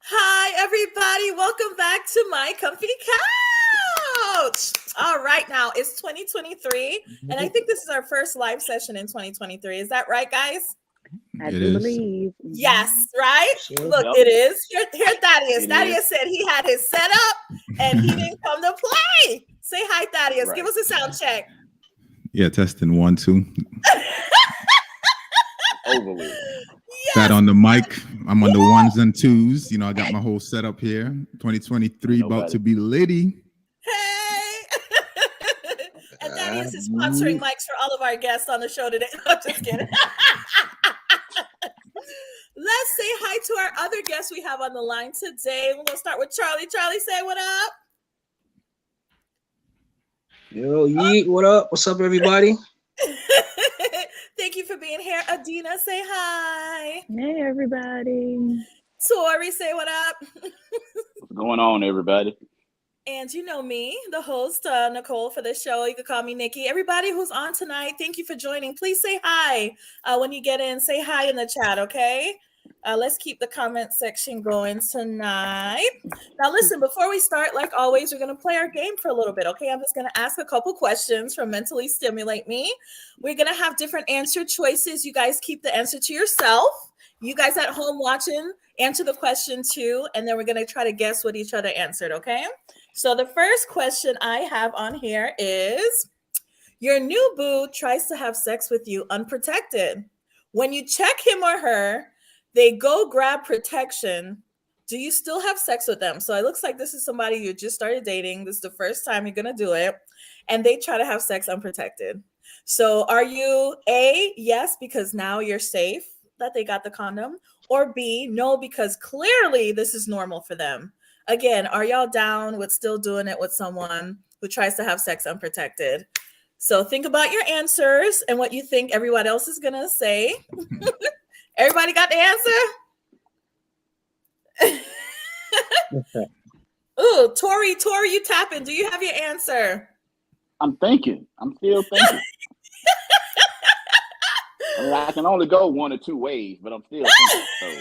Hi, everybody. Welcome back to my comfy couch. All right, now it's 2023, and I think this is our first live session in 2023. Is that right, guys? I It do is. believe. Yes, right? Sure. Look, Yep. it is. Here Thaddeus. It Thaddeus is. said he had his setup and he didn't come to play. Say hi, Thaddeus. Give Right. us a sound check. Yeah, testing 1, 2. Over with. That Yes. on the mic. I'm on the ones and twos. You know, I got my whole setup here. 2023 about Nobody. to be litty. Hey. And Thaddeus is sponsoring mics for all of our guests on the show today. I'm just kidding. Let's say hi to our other guests we have on the line today. We're going to start with Charlie. Charlie, say what up. Yo, Yeet, what up? What's up, everybody? Thank you for being here. Adina, say hi. Hey, everybody. Tori, say what up. What's going on, everybody? And you know me, the host, Nicole, for this show. You can call me Nikki. Everybody who's on tonight, thank you for joining. Please say hi when you get in. Say hi in the chat, okay? Let's keep the comment section going tonight. Now, listen, before we start, like always, we're going to play our game for a little bit, okay? I'm just going to ask a couple questions from Mentally Stimulate Me. We're going to have different answer choices. You guys keep the answer to yourself. You guys at home watching, answer the question too, and then we're going to try to guess what each other answered, okay? So the first question I have on here is, your new boo tries to have sex with you unprotected. When you check him or her, they go grab protection. Do you still have sex with them? So it looks like this is somebody you just started dating. This is the first time you're going to do it. And they try to have sex unprotected. So are you A, yes, because now you're safe that they got the condom? Or B, no, because clearly this is normal for them? Again, are y'all down with still doing it with someone who tries to have sex unprotected? So think about your answers and what you think everyone else is going to say. Everybody got the answer? Ooh, Tori, you tapping. Do you have your answer? I'm thinking. I'm still thinking. I mean, I can only go one or two ways, but I'm still thinking. So.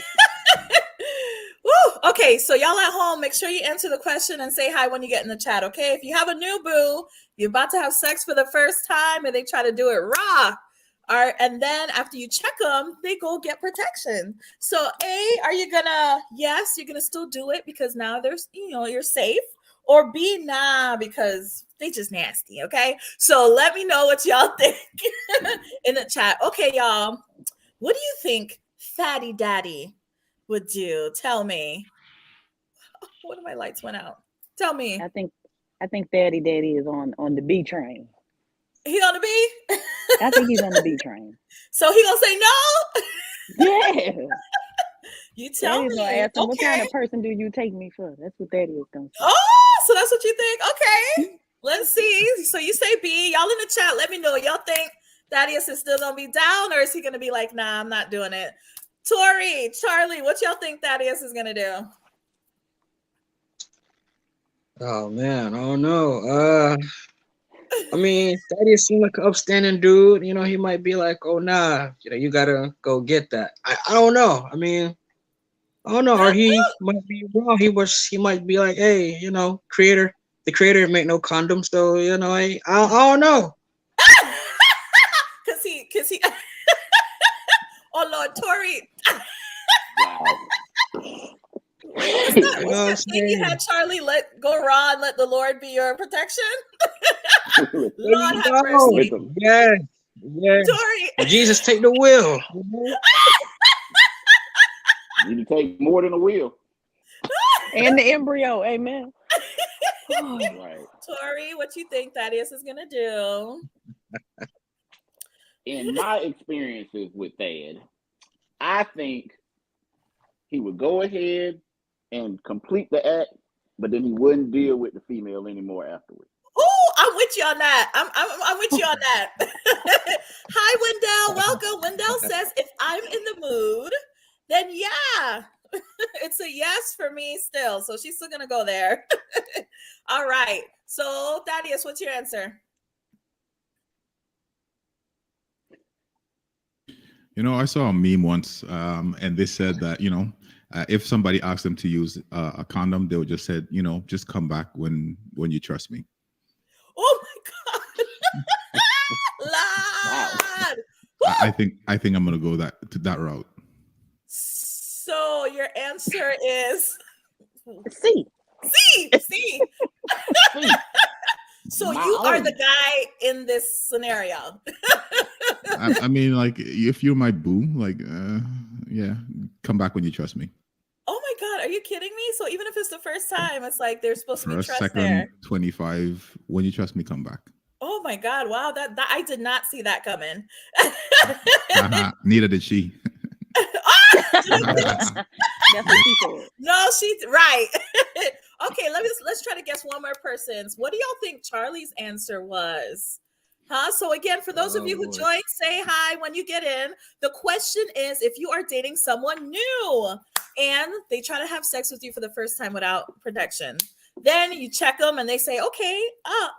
Woo! Okay, so y'all at home, make sure you answer the question and say hi when you get in the chat, okay? If you have a new boo, you're about to have sex for the first time and they try to do it raw. All right, and then after you check them, they go get protection. So A, are you gonna, yes, you're gonna still do it because now there's, you're safe, or B, nah, because they just nasty, okay? So let me know what y'all think in the chat. Okay, y'all, what do you think Fatty Daddy would do? Tell me. What if my lights went out? Tell me. I think Daddy is on the B train. He on the B? I think he's on the B train. So he gonna say no? Yeah. You tell Daddy's me. gonna ask him, Okay. what kind of person do you take me for? That's what Daddy is gonna say. Oh, so that's what you think? Okay. Let's see. So you say B. Y'all in the chat, let me know. Y'all think Thaddeus is still gonna be down, or is he gonna be like, nah, I'm not doing it? Tori, Charlie, what y'all think Thaddeus is gonna do? Oh man, I don't know. I mean, Daddy seemed like an upstanding dude. You know, he might be like, "Oh nah, you gotta go get that." I don't know. I mean, I don't know. Or he might be wrong. He might be like, "Hey, the creator make no condoms, so I don't know." Cause he. Oh Lord, Tori. Wow. What's that You know what I'm thing you saying? had, Charlie? Let go raw and let the Lord be your protection. With Lord have No, mercy. them. yeah. Tori. Jesus, take the wheel. You can take more than a wheel. And the embryo, amen. Right. Tori, what you think Thaddeus is gonna do? In my experiences with Thad, I think he would go ahead and complete the act, but then he wouldn't deal with the female anymore afterwards. Oh, I'm with you on that. I'm with you on that. Hi, Wendell. Welcome. Wendell says, if I'm in the mood, then yeah. It's a yes for me still. So she's still gonna go there. All right. So Thaddeus, what's your answer? I saw a meme once, and they said that, If somebody asks them to use a condom, they'll just say, just come back when you trust me. Oh my God. Lord. I think I'm gonna go that route. So your answer is C. C. So you are the guy in this scenario. I mean, like, if you're my boo, like, yeah, come back when you trust me. Oh my God, are you kidding me? So even if it's the first time, it's like there's supposed to be First, trust second, there. 25. When you trust me, come back. Oh my God, wow, that I did not see that coming. Neither did she. That's what she said. No, she's right. Okay, let's try to guess one more person's. What do y'all think Charlie's answer was? So again, for those of you who joined, say hi when you get in. The question is, if you are dating someone new and they try to have sex with you for the first time without protection, then you check them and they say, okay,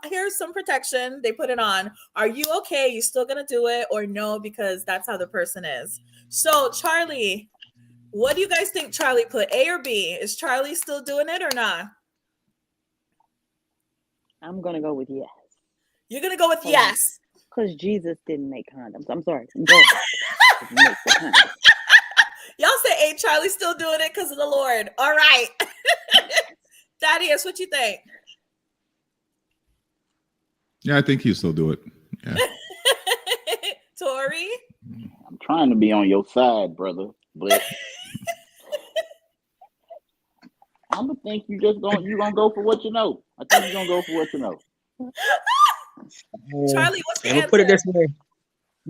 here's some protection. They put it on. Are you okay? You still gonna do it or no? Because that's how the person is. So Charlie, what do you guys think Charlie put? A or B? Is Charlie still doing it or not? I'm gonna go with yes. You're gonna go with yes. Because Jesus didn't make condoms. I'm sorry. God didn't make the condoms. Y'all say, hey, Charlie's still doing it because of the Lord. All right. Thaddeus, what you think? Yeah, I think he'll still do it. Yeah. Tori? I'm trying to be on your side, brother, but I'm gonna think you gonna go for what you know. I think you're gonna go for what you know. Charlie, what's the answer? We'll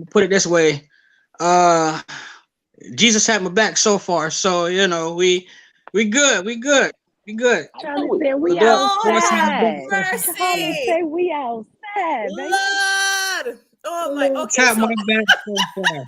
put it this way. Jesus had my back so far, so we good. Charlie said we Oh, outside. mercy. Charlie said we outside, baby. Lord. Oh my. Okay. Had So, my back so far.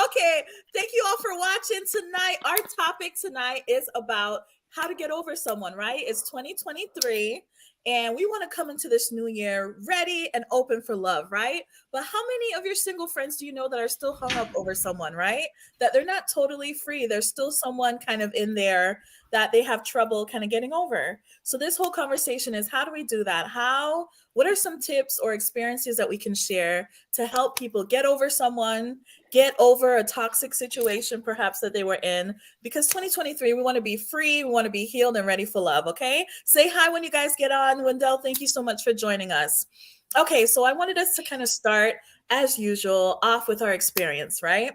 okay. Thank you all for watching tonight. Our topic tonight is about how to get over someone, right? It's 2023. And we want to come into this new year ready and open for love, right? But how many of your single friends do you know that are still hung up over someone, right? That they're not totally free. There's still someone kind of in there that they have trouble kind of getting over. So this whole conversation is, how do we do that? What are some tips or experiences that we can share to help people get over someone, get over a toxic situation perhaps that they were in? Because 2023, we want to be free, we want to be healed and ready for love, okay? Say hi when you guys get on. Wendell, thank you so much for joining us. Okay, so I wanted us to kind of start, as usual, off with our experience, right?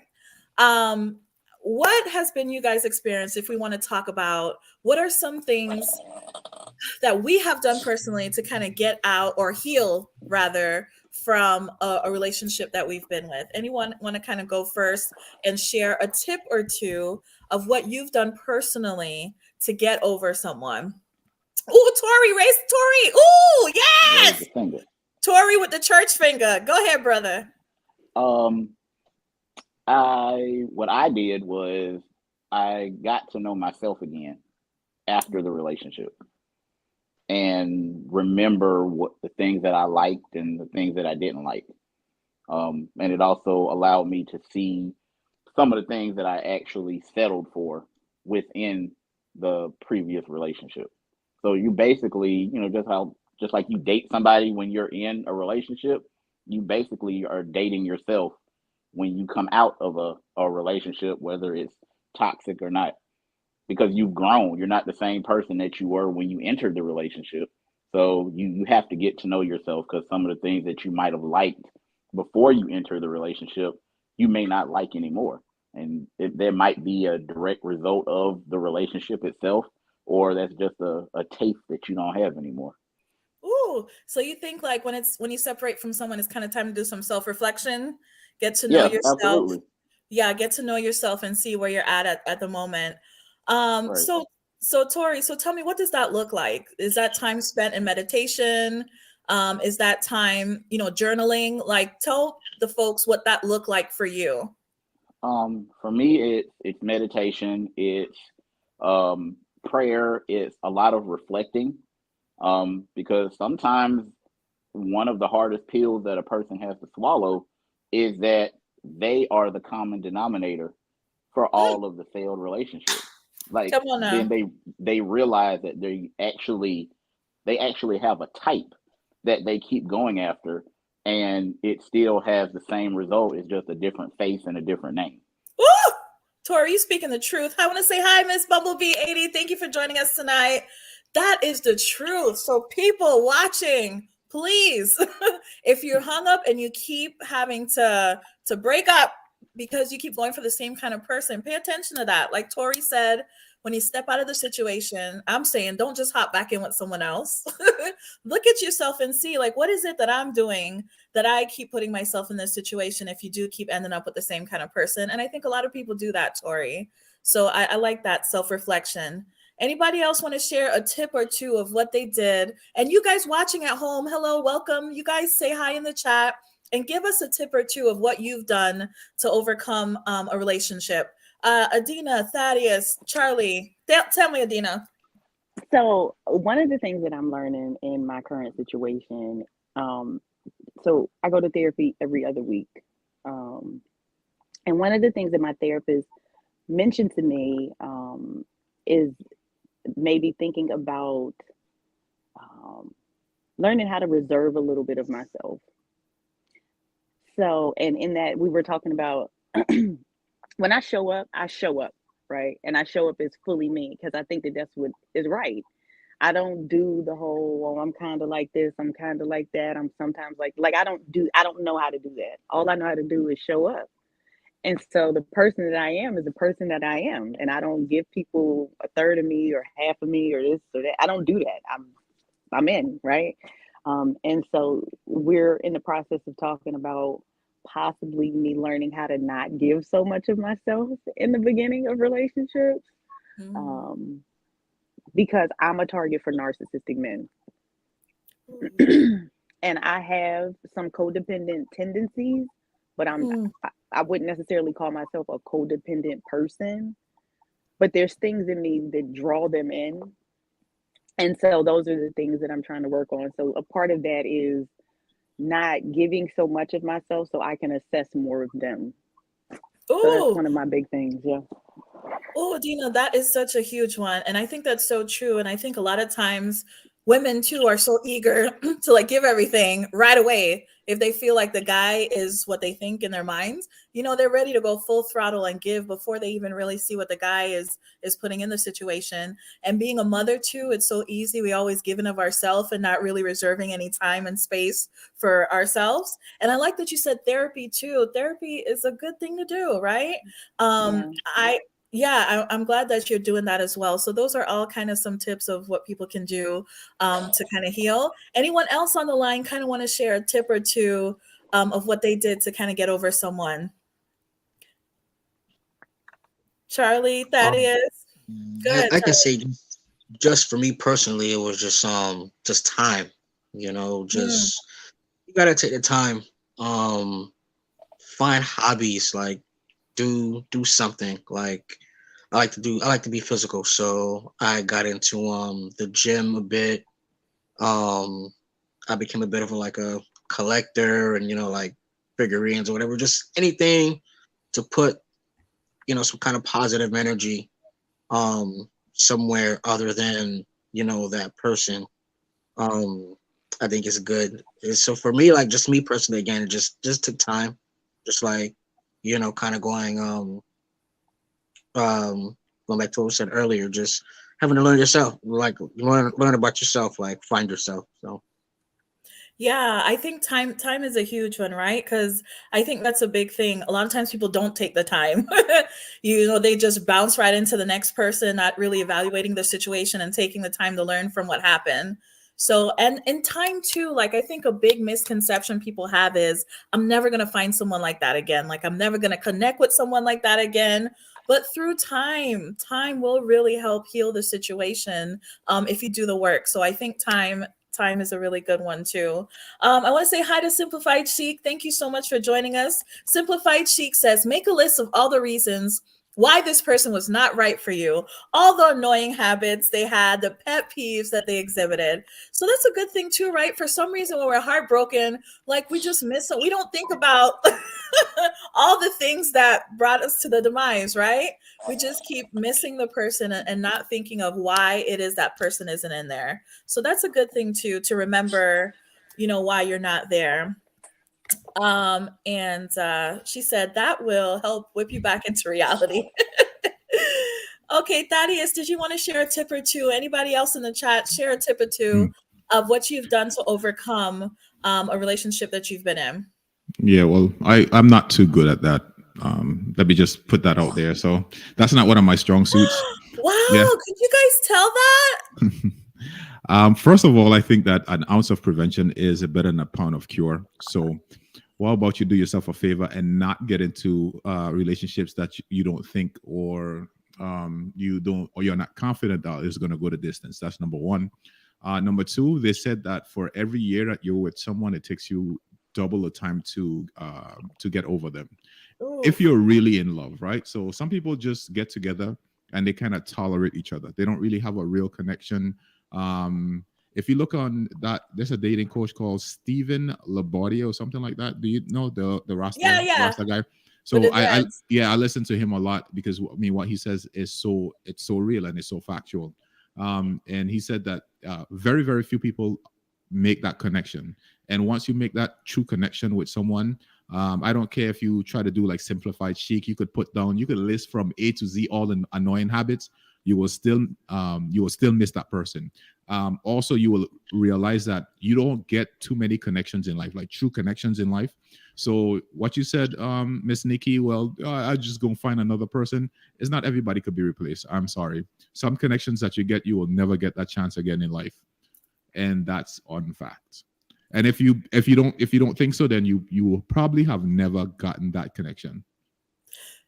What has been you guys' experience, if we want to talk about what are some things that we have done personally to kind of get out or heal rather from a relationship that we've been with? Anyone want to kind of go first and share a tip or two of what you've done personally to get over someone? Ooh, Tori, raise Tori. Ooh, yes. Tori with the church finger. Go ahead, brother. What I did was I got to know myself again after the relationship and remember what the things that I liked and the things that I didn't like. And it also allowed me to see some of the things that I actually settled for within the previous relationship. So you basically, just like you date somebody when you're in a relationship, you basically are dating yourself when you come out of a relationship, whether it's toxic or not, because you've grown. You're not the same person that you were when you entered the relationship. So you have to get to know yourself, because some of the things that you might have liked before you enter the relationship, you may not like anymore. And there might be a direct result of the relationship itself, or that's just a taste that you don't have anymore. Ooh, so you think like when you separate from someone, it's kind of time to do some self-reflection, get to know yourself. Absolutely. Yeah, get to know yourself and see where you're at the moment. Right. So Tori, so tell me, what does that look like? Is that time spent in meditation? Is that time, journaling? Like, tell the folks what that looked like for you. For me, it's meditation, it's prayer, it's a lot of reflecting, because sometimes one of the hardest pills that a person has to swallow is that they are the common denominator for all of the failed relationships. Like Come on now. then they realize that they actually have a type that they keep going after, and it still has the same result. It's just a different face and a different name. Woo! Tori, you speaking the truth. I want to say hi, Miss Bumblebee 80. Thank you for joining us tonight. That is the truth. So people watching, please, if you're hung up and you keep having to break up because you keep going for the same kind of person, pay attention to that. Like Tori said, when you step out of the situation, I'm saying don't just hop back in with someone else. Look at yourself and see, like, what is it that I'm doing that I keep putting myself in this situation if you do keep ending up with the same kind of person? And I think a lot of people do that, Tori. So I like that self-reflection. Anybody else want to share a tip or two of what they did? And you guys watching at home, hello, welcome. You guys say hi in the chat and give us a tip or two of what you've done to overcome a relationship. Adina, Thaddeus, Charlie, tell me, Adina. So one of the things that I'm learning in my current situation, so I go to therapy every other week. And one of the things that my therapist mentioned to me is maybe thinking about learning how to reserve a little bit of myself. So, and in that we were talking about when I show up, right? And I show up as fully me because I think that that's what is right. I don't do the whole, well, I'm kind of like this, I'm kind of like that. I'm sometimes like I don't know how to do that. All I know how to do is show up. And so the person that I am is the person that I am. And I don't give people a third of me or half of me or this or that. I don't do that. I'm in, right? And so we're in the process of talking about possibly me learning how to not give so much of myself in the beginning of relationships. Because I'm a target for narcissistic men. And I have some codependent tendencies, but I wouldn't necessarily call myself a codependent person, but there's things in me that draw them in. And so those are the things that I'm trying to work on. So a part of that is not giving so much of myself so I can assess more of them. So that's one of my big things. Yeah. Oh, Dina, that is such a huge one. And I think that's so true. And I think a lot of times women too are so eager to like give everything right away. If they feel like the guy is what they think in their minds, you know, they're ready to go full throttle and give before they even really see what the guy is putting in the situation. And being a mother too, it's so easy. We always giving of ourselves and not really reserving any time and space for ourselves. And I like that you said therapy too. Therapy is a good thing to do, right? I'm glad that you're doing that as well. So those are all kind of some tips of what people can do to kind of heal. Anyone else on the line kind of want to share a tip or two of what they did to kind of get over someone? Charlie, Thaddeus? I can say just for me personally, it was just time, you know, just you gotta take the time, find hobbies, like do something. Like I like to be physical, so I got into the gym a bit. I became a bit of a collector, and you know, like figurines or whatever, just anything to put, you know, some kind of positive energy somewhere other than, you know, that person. I think it's good. So for me, like just me personally, again, it just took time, just like, you know, kind of going back to what I said earlier, just having to learn yourself, like learn about yourself, like find yourself. So yeah, I think time is a huge one, right? Because I think that's a big thing. A lot of times people don't take the time. You know, they just bounce right into the next person, not really evaluating the situation and taking the time to learn from what happened. So, and in time too, like I think a big misconception people have is I'm never going to find someone like that again. Like I'm never going to connect with someone like that again. But through time will really help heal the situation if you do the work. So I think time is a really good one too. I want to say hi to Simplified Chic. Thank you so much for joining us. Simplified Chic says, make a list of all the reasons why this person was not right for you, all the annoying habits they had, the pet peeves that they exhibited. So that's a good thing too, right? For some reason, when we're heartbroken, like we just miss it. We don't think about all the things that brought us to the demise, right? We just keep missing the person and not thinking of why it is that person isn't in there. So that's a good thing too, to remember, why you're not there. And she said that will help whip you back into reality. Okay, Thaddeus, did you want to share a tip or two? Anybody else in the chat, share a tip or two of what you've done to overcome a relationship that you've been in? Yeah, well, I'm not too good at that. Let me just put that out there. So that's not one of my strong suits. Wow, yeah. Could you guys tell that? First of all, I think that an ounce of prevention is better than a pound of cure. So what about you do yourself a favor and not get into relationships that you don't think or you're not confident that is going to go the distance. That's number one. Number two, they said that for every year that you're with someone, it takes you double the time to get over them. Ooh. If you're really in love, right? So some people just get together and they kind of tolerate each other. They don't really have a real connection. If you look on that, there's a dating coach called Stephen Labardia or something like that. Do you know the Rasta, Rasta guy? So I listen to him a lot because what he says is so real and it's so factual. And he said that very, very few people make that connection. And once you make that true connection with someone, I don't care if you try to do like simplified chic, you could list from A to Z all the annoying habits. You will still miss that person. Also, you will realize that you don't get too many connections in life, like true connections in life. So what you said, Miss Nikki, well, I just go find another person. It's not everybody could be replaced. I'm sorry. Some connections that you get, you will never get that chance again in life, and that's on fact. And if you don't think so, then you will probably have never gotten that connection.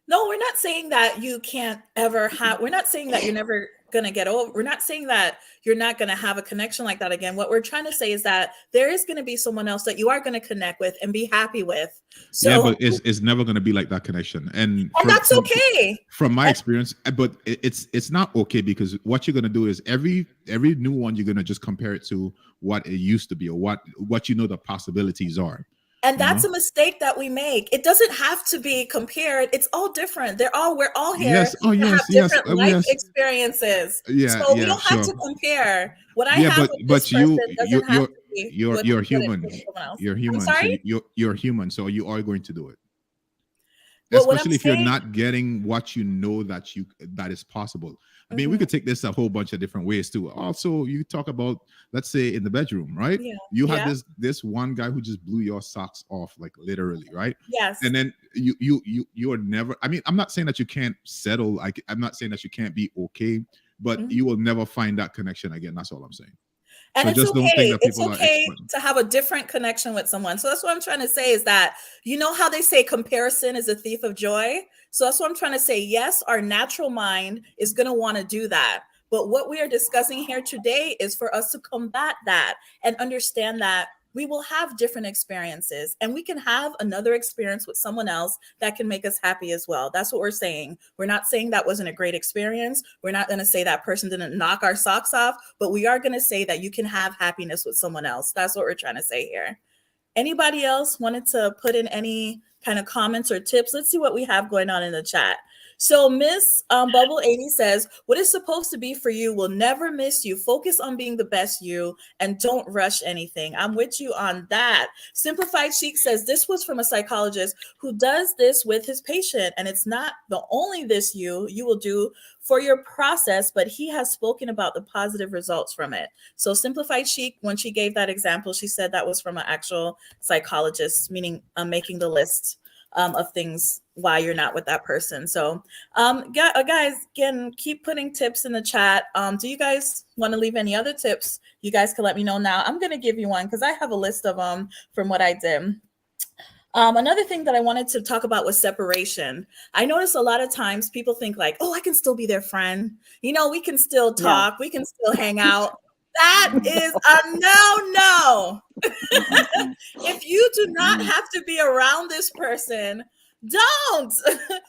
No, we're not saying that you can't ever have, we're not saying that you're never going to get over, we're not saying that you're not going to have a connection like that again. What we're trying to say is that there is going to be someone else that you are going to connect with and be happy with. So, yeah, but it's never going to be like that connection. And that's okay. From my experience, but it's not okay, because what you're going to do is every new one, you're going to just compare it to what it used to be or what the possibilities are. And that's a mistake that we make. It doesn't have to be compared. It's all different. We're all here. Yes. Oh, yes. Have different life experiences. Yeah. So we don't have to compare. What I have with this person doesn't have to be. You're human. You're human. I'm sorry? So you're human. So you are going to do it. Especially if you're not getting what you know that is possible. I mean, we could take this a whole bunch of different ways too. Also, you talk about, let's say, in the bedroom, right? Yeah. You had this one guy who just blew your socks off, like literally, right? Yes. And then you are never. I mean, I'm not saying that you can't settle. Like, I'm not saying that you can't be okay, but you will never find that connection again. That's all I'm saying. And so it's okay to have a different connection with someone. So that's what I'm trying to say is that, you know how they say comparison is a thief of joy? So that's what I'm trying to say. Yes, our natural mind is going to want to do that. But what we are discussing here today is for us to combat that and understand that we will have different experiences and we can have another experience with someone else that can make us happy as well. That's what we're saying. We're not saying that wasn't a great experience. We're not going to say that person didn't knock our socks off, but we are going to say that you can have happiness with someone else. That's what we're trying to say here. Anybody else wanted to put in any kind of comments or tips? Let's see what we have going on in the chat. So Miss Bubble 80 says, what is supposed to be for you will never miss you. Focus on being the best you and don't rush anything. I'm with you on that. Simplified Chic says, this was from a psychologist who does this with his patient. And it's not the only this you will do for your process, but he has spoken about the positive results from it. So Simplified Chic, when she gave that example, she said that was from an actual psychologist, meaning making the list of things why you're not with that person. So guys, again, keep putting tips in the chat. Do you guys want to leave any other tips? You guys can let me know now. I'm going to give you one because I have a list of them from what I did. Another thing that I wanted to talk about was separation. I notice a lot of times people think like, oh, I can still be their friend. You know, we can still talk. We can still hang out. That is a no. If you do not have to be around this person, Don't.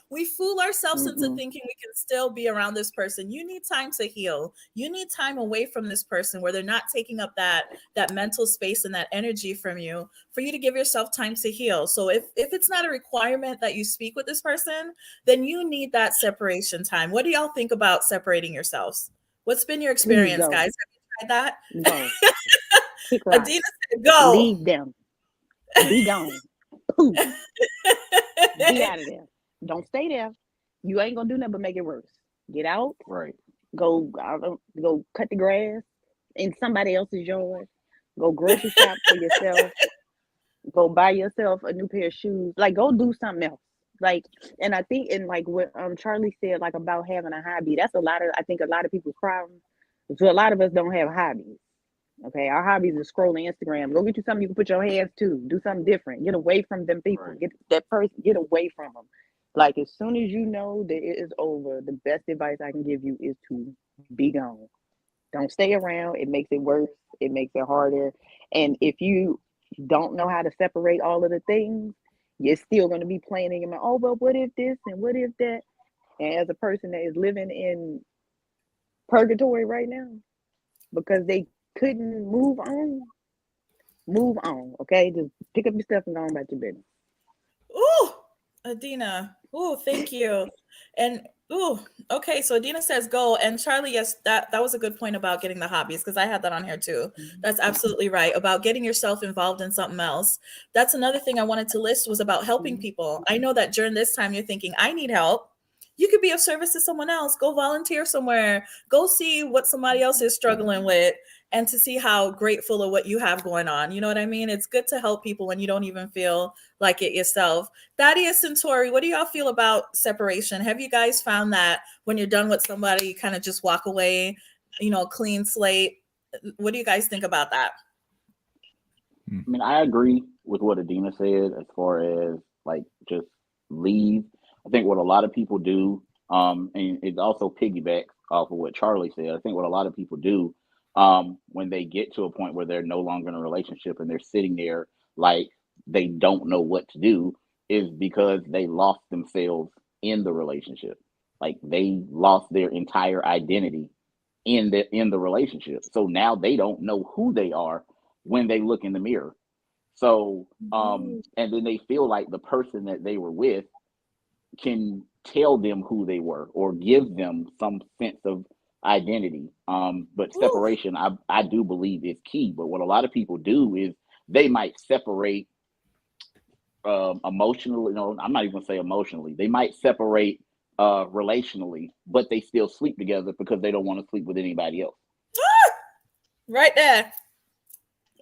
We fool ourselves into Mm-mm. thinking we can still be around this person. You need time to heal. You need time away from this person where they're not taking up that mental space and that energy from you for you to give yourself time to heal. So if it's not a requirement that you speak with this person, then you need that separation time. What do y'all think about separating yourselves? What's been your Please experience, go. guys? Have you tried Go. Kick that? rocks. Adina said go. Leave them. Be gone. Poof. Be out of there. Don't stay there. You ain't gonna do nothing but make it worse. Get out. Right. Go. Go cut the grass in somebody else's yard. Go grocery shop for yourself. Go buy yourself a new pair of shoes. Like, go do something else. Like, and I think, and like what Charlie said, like about having a hobby. That's I think a lot of people's problem. So a lot of us don't have hobbies. Okay, our hobbies is scrolling Instagram. Go get you something you can put your hands to. Do something different. Get away from them people. Right. Get that person. Get away from them. Like, as soon as you know that it is over, the best advice I can give you is to be gone. Don't stay around. It makes it worse. It makes it harder. And if you don't know how to separate all of the things, you're still going to be playing in your mind. Oh, well, what if this and what if that? And as a person that is living in purgatory right now because they couldn't move on. Okay, just pick up your stuff and go on about your business. Ooh, Adina. Ooh, thank you. And ooh, okay. So Adina says go. And Charlie, yes, that was a good point about getting the hobbies because I had that on here too. That's absolutely right. About getting yourself involved in something else. That's another thing I wanted to list was about helping people. I know that during this time you're thinking, I need help. You could be of service to someone else. Go volunteer somewhere. Go see what somebody else is struggling with and to see how grateful of what you have going on. You know what I mean? It's good to help people when you don't even feel like it yourself. Thaddeus and Tori, what do y'all feel about separation? Have you guys found that when you're done with somebody, you kind of just walk away, clean slate? What do you guys think about that? I mean, I agree with what Adina said as far as like just leave. I think what a lot of people do, and it also piggybacks off of what Charlie said. I think what a lot of people do when they get to a point where they're no longer in a relationship and they're sitting there like they don't know what to do is because they lost themselves in the relationship. Like they lost their entire identity in the relationship. So now they don't know who they are when they look in the mirror. So and then they feel like the person that they were with can tell them who they were or give them some sense of identity. But separation, I do believe is key. But what a lot of people do is they might separate emotionally. No, I'm not even gonna say emotionally. They might separate relationally, but they still sleep together because they don't want to sleep with anybody else. Right there.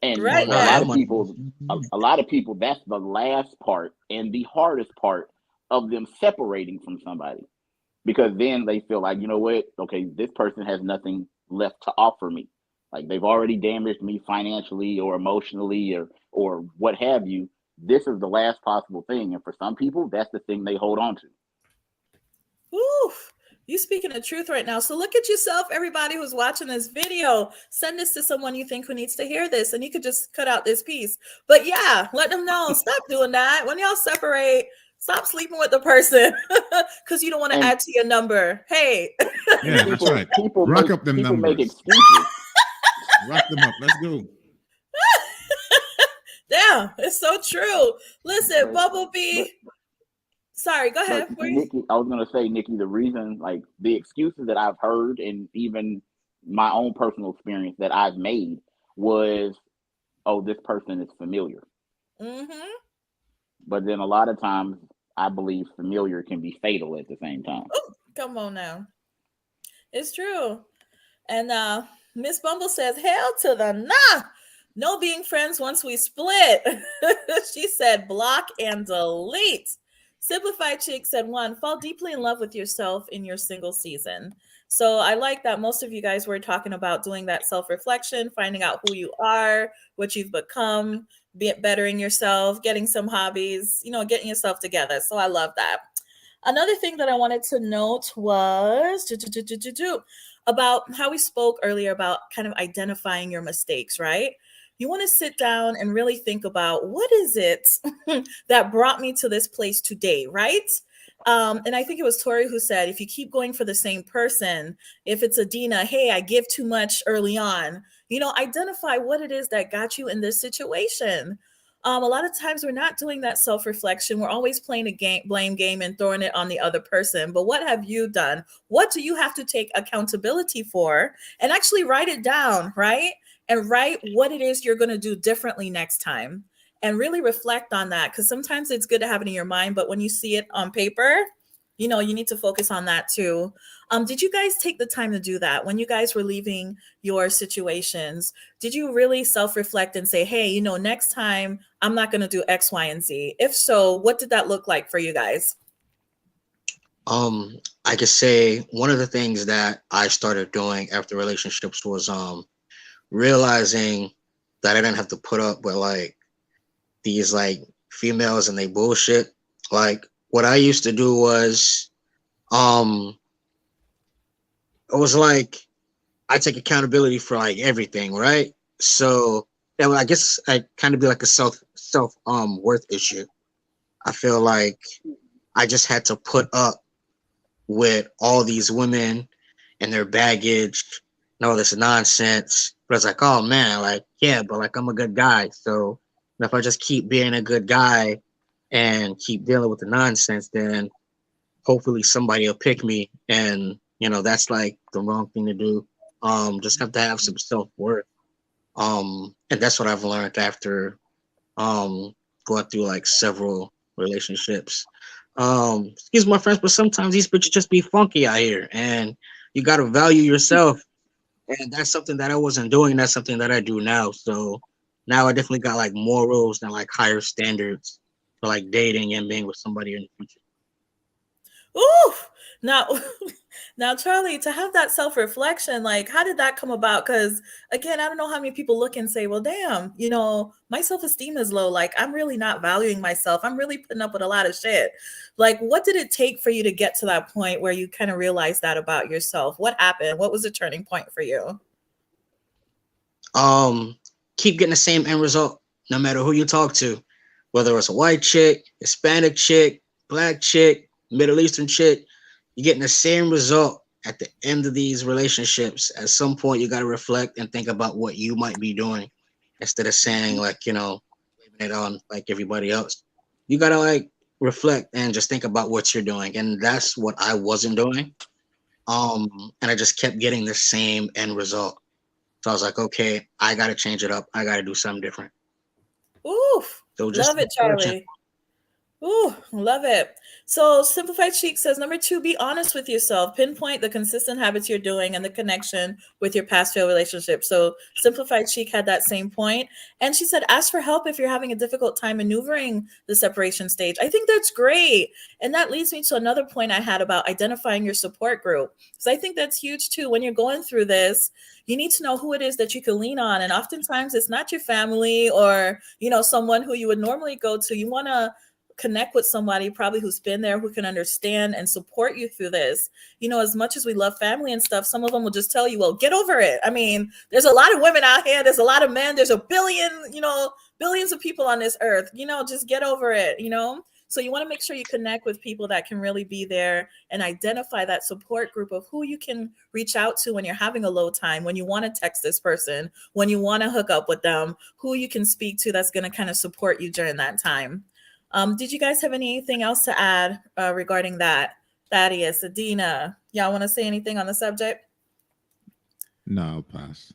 And right a lot of people, that's the last part and the hardest part of them separating from somebody, because then they feel like, you know what, okay, this person has nothing left to offer me. Like they've already damaged me financially or emotionally or what have you. This is the last possible thing. And for some people, that's the thing they hold on to. Ooh, you speaking the truth right now. So look at yourself, everybody who's watching this video. Send this to someone you think who needs to hear this, and you could just cut out this piece. But yeah, let them know. Stop doing that. When y'all separate, stop sleeping with the person because you don't want to add to your number. Hey. Yeah, that's right. Rack up them numbers. Make excuses. Rack them up. Let's go. Damn, it's so true. Listen, Bumblebee. Sorry, go ahead. Nikki, I was going to say, Nikki, the reason, like the excuses that I've heard and even my own personal experience that I've made was, oh, this person is familiar. Mm-hmm. But then a lot of times I believe familiar can be fatal at the same time. Ooh, come on now. It's true. And Miss Bumble says, hell to the nah. No being friends once we split. She said block and delete. Simplified Chick said 1, fall deeply in love with yourself in your single season. So I like that most of you guys were talking about doing that self-reflection, finding out who you are, what you've become, bettering yourself, getting some hobbies, getting yourself together. So I love that. Another thing that I wanted to note was about how we spoke earlier about kind of identifying your mistakes, right? you want to sit down and really think about what is it that brought me to this place today, right? And I think it was Tori who said, if you keep going for the same person, if it's Adina, hey, I give too much early on, identify what it is that got you in this situation. A lot of times we're not doing that self-reflection. We're always playing a game, blame game, and throwing it on the other person. But what have you done? What do you have to take accountability for? And actually write it down, right? And write what it is you're going to do differently next time. And really reflect on that, because sometimes it's good to have it in your mind, but when you see it on paper, you need to focus on that too. Did you guys take the time to do that when you guys were leaving your situations? Did you really self-reflect and say, hey, next time I'm not going to do X, Y, and Z? If so, what did that look like for you guys? I could say one of the things that I started doing after relationships was realizing that I didn't have to put up with like these like females and they bullshit. Like what I used to do was it was like I take accountability for like everything, right? So that I guess I kind of be like a self worth issue. I feel like I just had to put up with all these women and their baggage and all this nonsense. But it's like, oh man, like, yeah, but like I'm a good guy. So if I just keep being a good guy and keep dealing with the nonsense, then hopefully somebody will pick me. And, that's like the wrong thing to do. Just have to have some self-worth. And that's what I've learned after going through like several relationships. Excuse my French, but sometimes these bitches just be funky out here, and you got to value yourself. And that's something that I wasn't doing. That's something that I do now. So now I definitely got like morals and like higher standards for like dating and being with somebody in the future. Ooh, now, Charlie, to have that self-reflection, like, how did that come about? Because again, I don't know how many people look and say, well, damn, my self-esteem is low. Like, I'm really not valuing myself. I'm really putting up with a lot of shit. Like, what did it take for you to get to that point where you kind of realized that about yourself? What happened? What was the turning point for you? Keep getting the same end result, no matter who you talk to, whether it's a white chick, Hispanic chick, black chick, Middle Eastern chick, you're getting the same result at the end of these relationships. At some point, you got to reflect and think about what you might be doing instead of saying like, blaming it on like everybody else. You got to like reflect and just think about what you're doing. And that's what I wasn't doing. And I just kept getting the same end result. So I was like, okay, I got to change it up. I got to do something different. Ooh, so love it, Charlie. Ooh, love it. So Simplified Chic says, number 2, be honest with yourself. Pinpoint the consistent habits you're doing and the connection with your past failed relationship. So Simplified Chic had that same point. And she said, ask for help if you're having a difficult time maneuvering the separation stage. I think that's great. And that leads me to another point I had about identifying your support group. So I think that's huge too. When you're going through this, you need to know who it is that you can lean on. And oftentimes it's not your family or, someone who you would normally go to. You want to connect with somebody probably who's been there, who can understand and support you through this. As much as we love family and stuff, some of them will just tell you, well, get over it. I mean, there's a lot of women out here. There's a lot of men. There's a billion, billions of people on this earth, just get over it, So you want to make sure you connect with people that can really be there and identify that support group of who you can reach out to when you're having a low time, when you want to text this person, when you want to hook up with them, who you can speak to that's going to kind of support you during that time. Did you guys have anything else to add regarding that? Thaddeus, Adina, y'all want to say anything on the subject? No, I'll pass.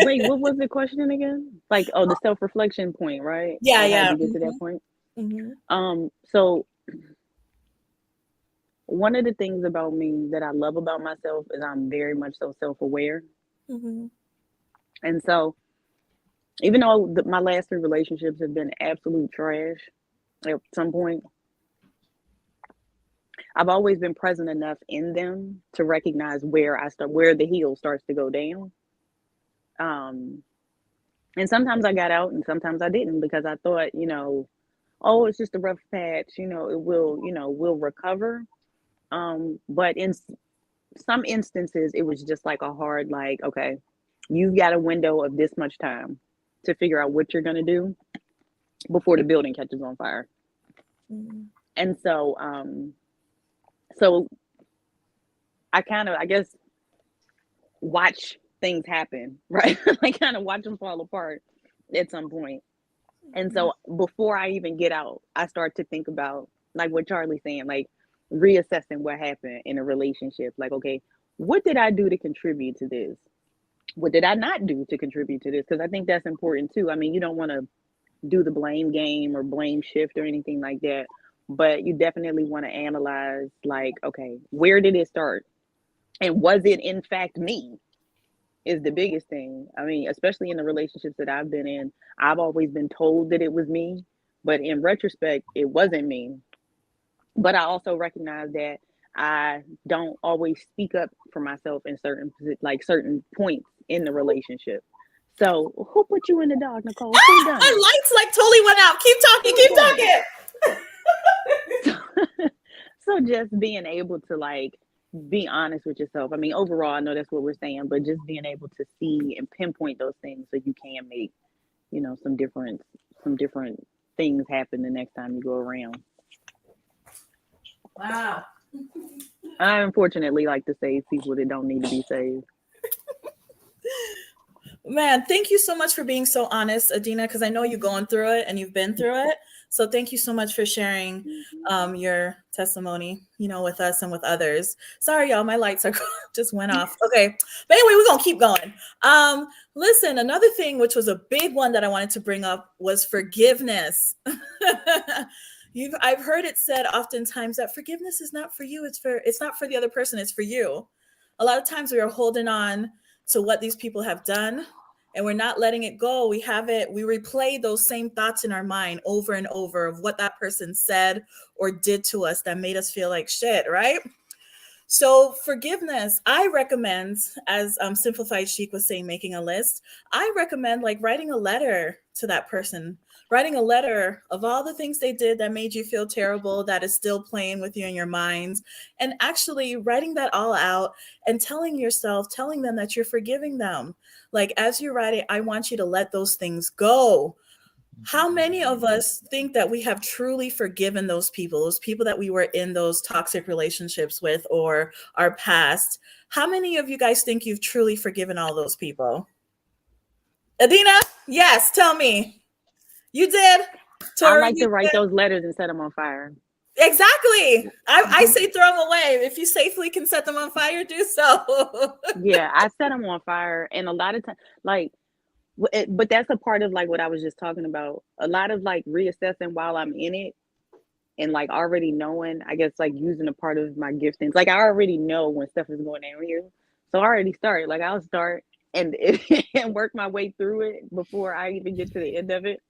Wait, what was the question again? Like, the self-reflection point, right? Yeah, like, yeah. how did you get to that point? Mm-hmm. So one of the things about me that I love about myself is I'm very much so self-aware. Mm-hmm. And so even though my last 3 relationships have been absolute trash at some point, I've always been present enough in them to recognize where the heel starts to go down. And sometimes I got out and sometimes I didn't, because I thought, oh, it's just a rough patch, it will, we'll recover. But in some instances, it was just like a hard, like, okay, you got a window of this much time to figure out what you're going to do before the building catches on fire. Mm. And so so I kind of, I guess, watch things happen, right? I kind of watch them fall apart at some point. And so before I even get out, I start to think about, like what Charlie's saying, like reassessing what happened in a relationship. Like, okay, what did I do to contribute to this? What did I not do to contribute to this? Because I think that's important too. I mean, you don't want to do the blame game or blame shift or anything like that, but you definitely want to analyze, like, okay, where did it start? And was it in fact me? Is the biggest thing. I mean, especially in the relationships that I've been in, I've always been told that it was me, but in retrospect, it wasn't me. But I also recognize that I don't always speak up for myself in certain points in the relationship. So who put you in the dark, Nicole? Who done My it? lights like totally went out. Keep talking. So just being able to like be honest with yourself. I mean, overall, I know that's what we're saying, but just being able to see and pinpoint those things so you can make, you know, some different things happen the next time you go around. Wow. I unfortunately like to save people that don't need to be saved. Man, thank you so much for being so honest, Adina, because I know you're going through it and you've been through it. So thank you so much for sharing your testimony, you know, with us and with others. Sorry, y'all, my lights are just went off. Okay, but anyway, we're gonna keep going. Listen, another thing which was a big one that I wanted to bring up was forgiveness. I've heard it said oftentimes that forgiveness is not for you, it's not for the other person, it's for you. A lot of times we are holding on to what these people have done and we're not letting it go. We replay those same thoughts in our mind over and over of what that person said or did to us that made us feel like shit, right? So forgiveness, I recommend, as Simplified Chic was saying, making a list, I recommend like writing a letter to that person, writing a letter of all the things they did that made you feel terrible, that is still playing with you in your mind, and actually writing that all out and telling them that you're forgiving them. Like as you write it, I want you to let those things go. How many of us think that we have truly forgiven those people that we were in those toxic relationships with or our past? How many of you guys think you've truly forgiven all those people? Adina, yes, tell me. You did? Tori, I like to write those letters and set them on fire. Exactly. I say throw them away. If you safely can set them on fire, do so. Yeah, I set them on fire. And a lot of times, like, but that's a part of like what I was just talking about. A lot of like reassessing while I'm in it and like already knowing, I guess, like using a part of my giftings. Like I already know when stuff is going down here. So I already started. Like I'll start and work my way through it before I even get to the end of it.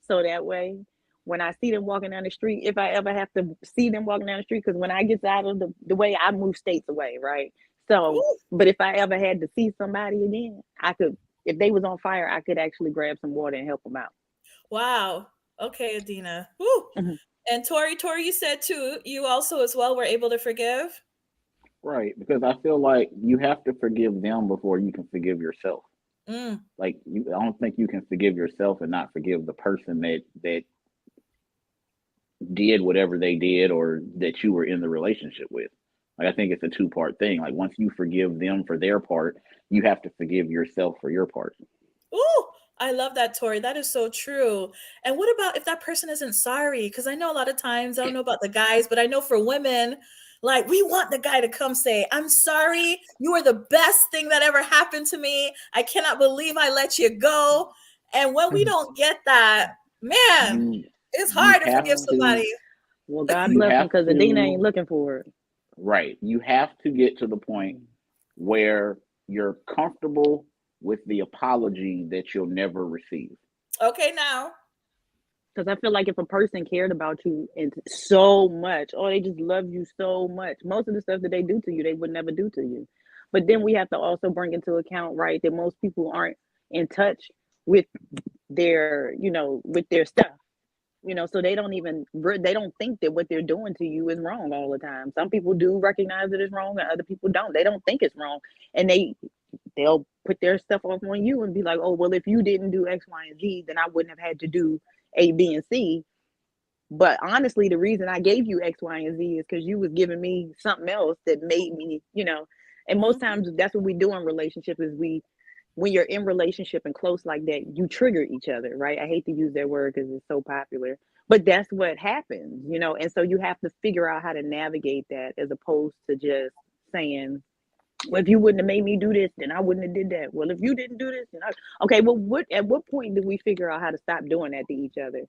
So that way, when I see them walking down the street, if I ever have to see them walking down the street, because when I get out of the way, I move states away, right? So, but if I ever had to see somebody again, I could, if they was on fire, I could actually grab some water and help them out. Wow. Okay, Adina. Woo. Mm-hmm. And Tori, you said too, you also as well were able to forgive? Right, because I feel like you have to forgive them before you can forgive yourself. Like I don't think you can forgive yourself and not forgive the person that did whatever they did or that you were in the relationship with. Like I think it's a two-part thing. Like once you forgive them for their part, you have to forgive yourself for your part. Ooh, I love that, Tori. That is so true. And what about if that person isn't sorry? Because I know a lot of times, I don't know about the guys, but I know for women, like we want the guy to come say, I'm sorry. You were the best thing that ever happened to me. I cannot believe I let you go. And when we don't get that, man, it's hard to forgive somebody. Well, God bless him because Adina ain't looking for it. Right. You have to get to the point where you're comfortable with the apology that you'll never receive. Okay, now. Because I feel like if a person cared about you and so much, or they just love you so much, most of the stuff that they do to you, they would never do to you. But then we have to also bring into account, right, that most people aren't in touch with their, with their stuff. So they don't think that what they're doing to you is wrong all the time. Some people do recognize that it's wrong and other people don't. They don't think it's wrong. And they they'll put their stuff off on you and be like, oh, well, if you didn't do X, Y, and Z, then I wouldn't have had to do A, B, and C. But honestly, the reason I gave you X, Y, and Z is because you was giving me something else that made me, and most times that's what we do in relationships is when you're in relationship and close like that, you trigger each other, right? I hate to use that word because it's so popular, but that's what happens, and so you have to figure out how to navigate that as opposed to just saying, well, if you wouldn't have made me do this, then I wouldn't have did that. Well, if you didn't do this, then okay, well, at what point do we figure out how to stop doing that to each other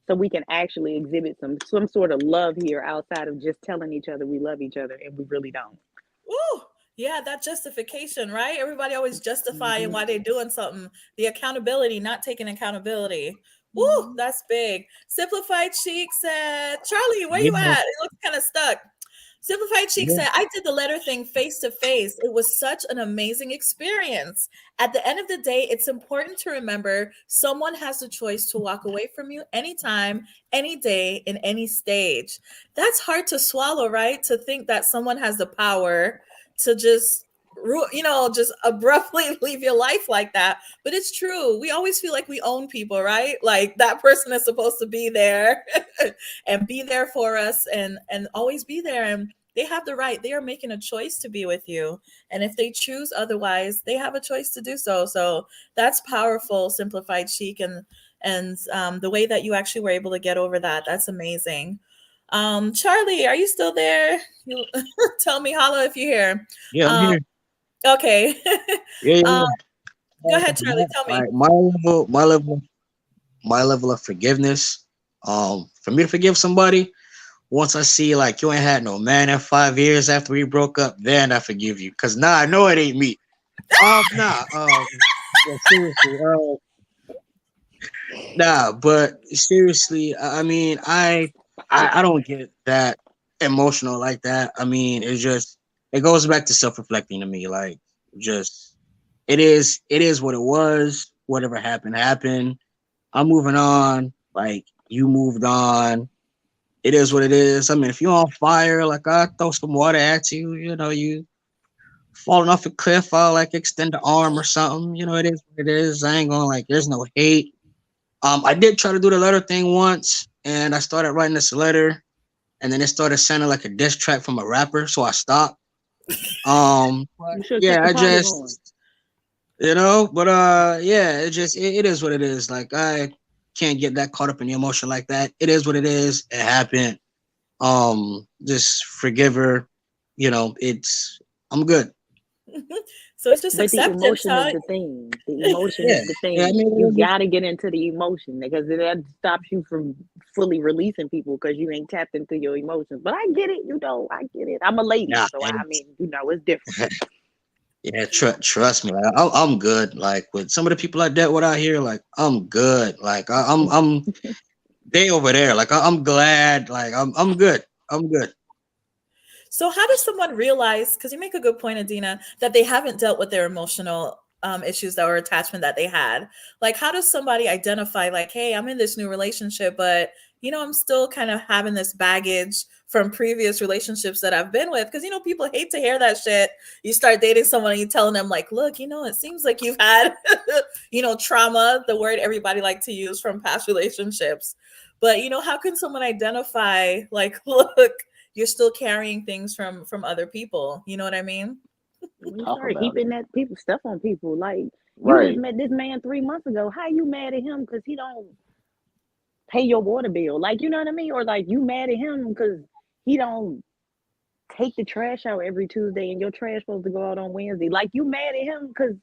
so we can actually exhibit some sort of love here outside of just telling each other we love each other and we really don't? Ooh, yeah, that justification, right? Everybody always justifying why they're doing something. The accountability, not taking accountability. Ooh, that's big. Simplified Chic said, Charlie, where you Yeah. at? It looks kind of stuck. Simplified Chic said, I did the letter thing face to face. It was such an amazing experience. At the end of the day, it's important to remember someone has the choice to walk away from you anytime, any day, in any stage. That's hard to swallow, right? To think that someone has the power to just just abruptly leave your life like that. But it's true. We always feel like we own people, right? Like that person is supposed to be there and be there for us and always be there. And they have the right. They are making a choice to be with you. And if they choose otherwise, they have a choice to do so. So that's powerful, Simplified Chic, and the way that you actually were able to get over that. That's amazing. Charlie, are you still there? You tell me, holla if you're here. Yeah, I'm here. Okay. Yeah. Go ahead, Charlie. Tell me. Like my level of forgiveness. For me to forgive somebody, once I see like you ain't had no man in 5 years after we broke up, then I forgive you. Cause I know it ain't me. Nah. Yeah, seriously. Nah, but seriously, I mean, I don't get that emotional like that. I mean, it goes back to self-reflecting to me. Like, just it is what it was. Whatever happened. I'm moving on. Like, you moved on. It is what it is. I mean, if you're on fire, like I throw some water at you, you falling off a cliff, I'll like extend the arm or something. It is what it is. I ain't going there's no hate. I did try to do the letter thing once, and I started writing this letter, and then it started sounding like a diss track from a rapper, so I stopped. Yeah, I just, yeah, it is what it is. Like, I can't get that caught up in the emotion like that. It is what it is. It happened. Just forgive her. I'm good. So it's just But the acceptance, emotion huh? is the thing. The emotion is the thing. Yeah, I mean, you gotta get into the emotion because that stops you from fully releasing people because you ain't tapped into your emotions. But I get it, I get it. I'm a lady, so I mean, it's different. Yeah, trust me. Like, I'm good. Like with some of the people I dealt with out here, like I'm good. Like I'm they over there. Like I'm glad. Like I'm good. I'm good. So how does someone realize, because you make a good point, Adina, that they haven't dealt with their emotional issues or attachment that they had? Like, how does somebody identify, like, hey, I'm in this new relationship, but, I'm still kind of having this baggage from previous relationships that I've been with? Because, people hate to hear that shit. You start dating someone and you're telling them, like, look, it seems like you've had, trauma, the word everybody like to use from past relationships. But, how can someone identify, like, look, you're still carrying things from other people. You know what I mean? You start heaping that stuff on people. Like, Right. You just met this man 3 months ago. How you mad at him because he don't pay your water bill? Like, you know what I mean? Or like you mad at him because he don't take the trash out every Tuesday and your trash supposed to go out on Wednesday. Like, you mad at him because,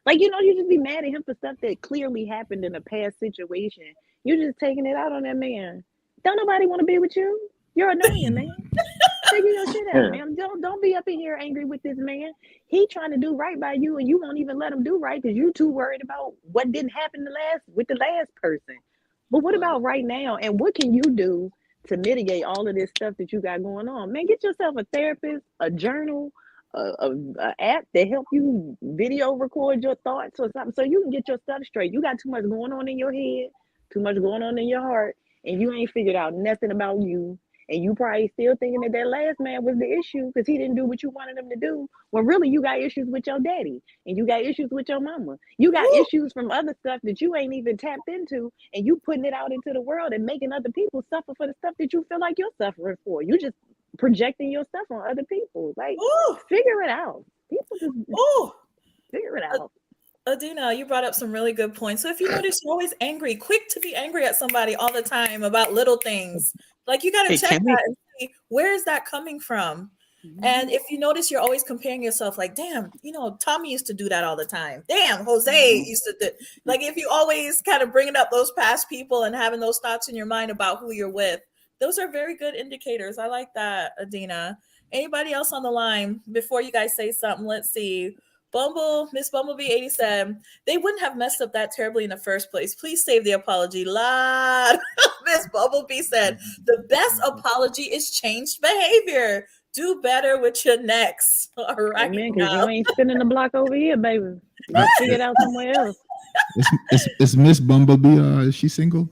like, you just be mad at him for stuff that clearly happened in a past situation. You're just taking it out on that man. Don't nobody want to be with you. You're annoying, man. Figure your shit out, man. Don't be up in here angry with this man. He trying to do right by you, and you won't even let him do right because you too worried about what didn't happen with the last person. But what about right now? And what can you do to mitigate all of this stuff that you got going on? Man, get yourself a therapist, a journal, a app that help you video record your thoughts or something, so you can get your stuff straight. You got too much going on in your head, too much going on in your heart, and you ain't figured out nothing about you. And you probably still thinking that last man was the issue because he didn't do what you wanted him to do. When really you got issues with your daddy and you got issues with your mama. You got Woo! issues from other stuff that you ain't even tapped into, and you putting it out into the world and making other people suffer for the stuff that you feel like you're suffering for. You just projecting your stuff on other people. Like, Ooh, figure it out. People just ooh. figure it out. Adina, you brought up some really good points. So if you notice you're always angry, quick to be angry at somebody all the time about little things, like you got to Hey, check can we- that and see where is that coming from. And if you notice you're always comparing yourself, like, damn, Tommy used to do that all the time. Damn, Jose used to do. Like, if you always kind of bringing up those past people and having those thoughts in your mind about who you're with, those are very good indicators. I like that, Adina. Anybody else on the line before you guys say something? Let's see. Miss Bumblebee 87, they wouldn't have messed up that terribly in the first place. Please save the apology. Miss Bumblebee said, the best apology is changed behavior. Do better with your next. All right. Amen, because you ain't spinning the block over here, baby. You figure it out somewhere else. Is Miss Bumblebee? Is she single?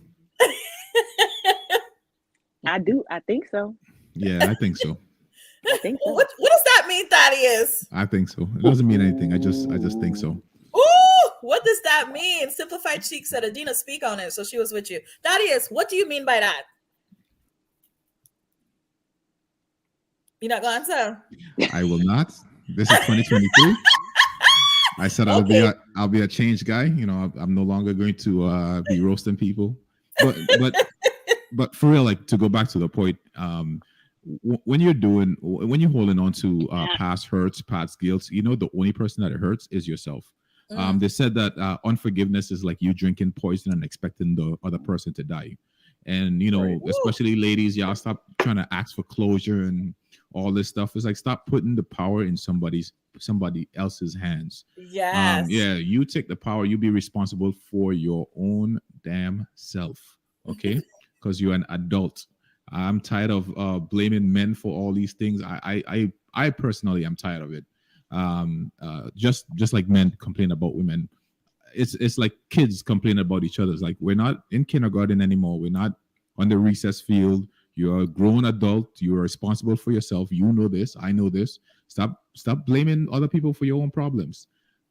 I think so. Yeah, I think so. I think so. What does that mean, Thaddeus? I think so. It doesn't mean anything. I just think so. Ooh, what does that mean? Simplified Cheek said, Adina, speak on it. So she was with you. Thaddeus, what do you mean by that? You're not going to answer? I will not. This is 2023. I said I'll be a change guy. I'm no longer going to be roasting people. But for real, like, to go back to the point, when you're holding on to past hurts, past guilt, the only person that it hurts is yourself. They said that unforgiveness is like you drinking poison and expecting the other person to die. And especially ladies, y'all stop trying to ask for closure and all this stuff. It's like, stop putting the power in somebody else's hands. Yes. You take the power. You be responsible for your own damn self. Okay, because you're an adult. I'm tired of blaming men for all these things. I personally am tired of it. Just like men complain about women, it's like kids complain about each other. It's like, we're not in kindergarten anymore. We're not on the recess field. You're a grown adult. You're responsible for yourself. You know this. I know this. Stop blaming other people for your own problems.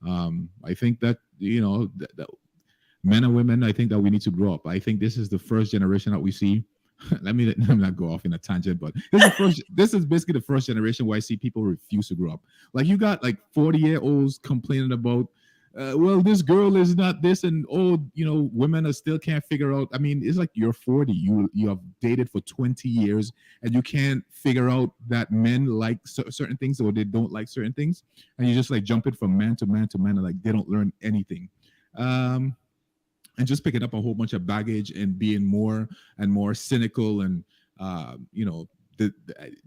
I think that that men and women, I think that we need to grow up. I think this is the first generation that we see. Let me not go off in a tangent, but this is basically the first generation where I see people refuse to grow up. Like, you got like 40-year-olds complaining about, well, this girl is not this, and women still can't figure out. I mean, it's like, you're 40, you have dated for 20 years, and you can't figure out that men like certain things or they don't like certain things, and you just like jumping from man to man to man, and like they don't learn anything. And just picking up a whole bunch of baggage and being more and more cynical and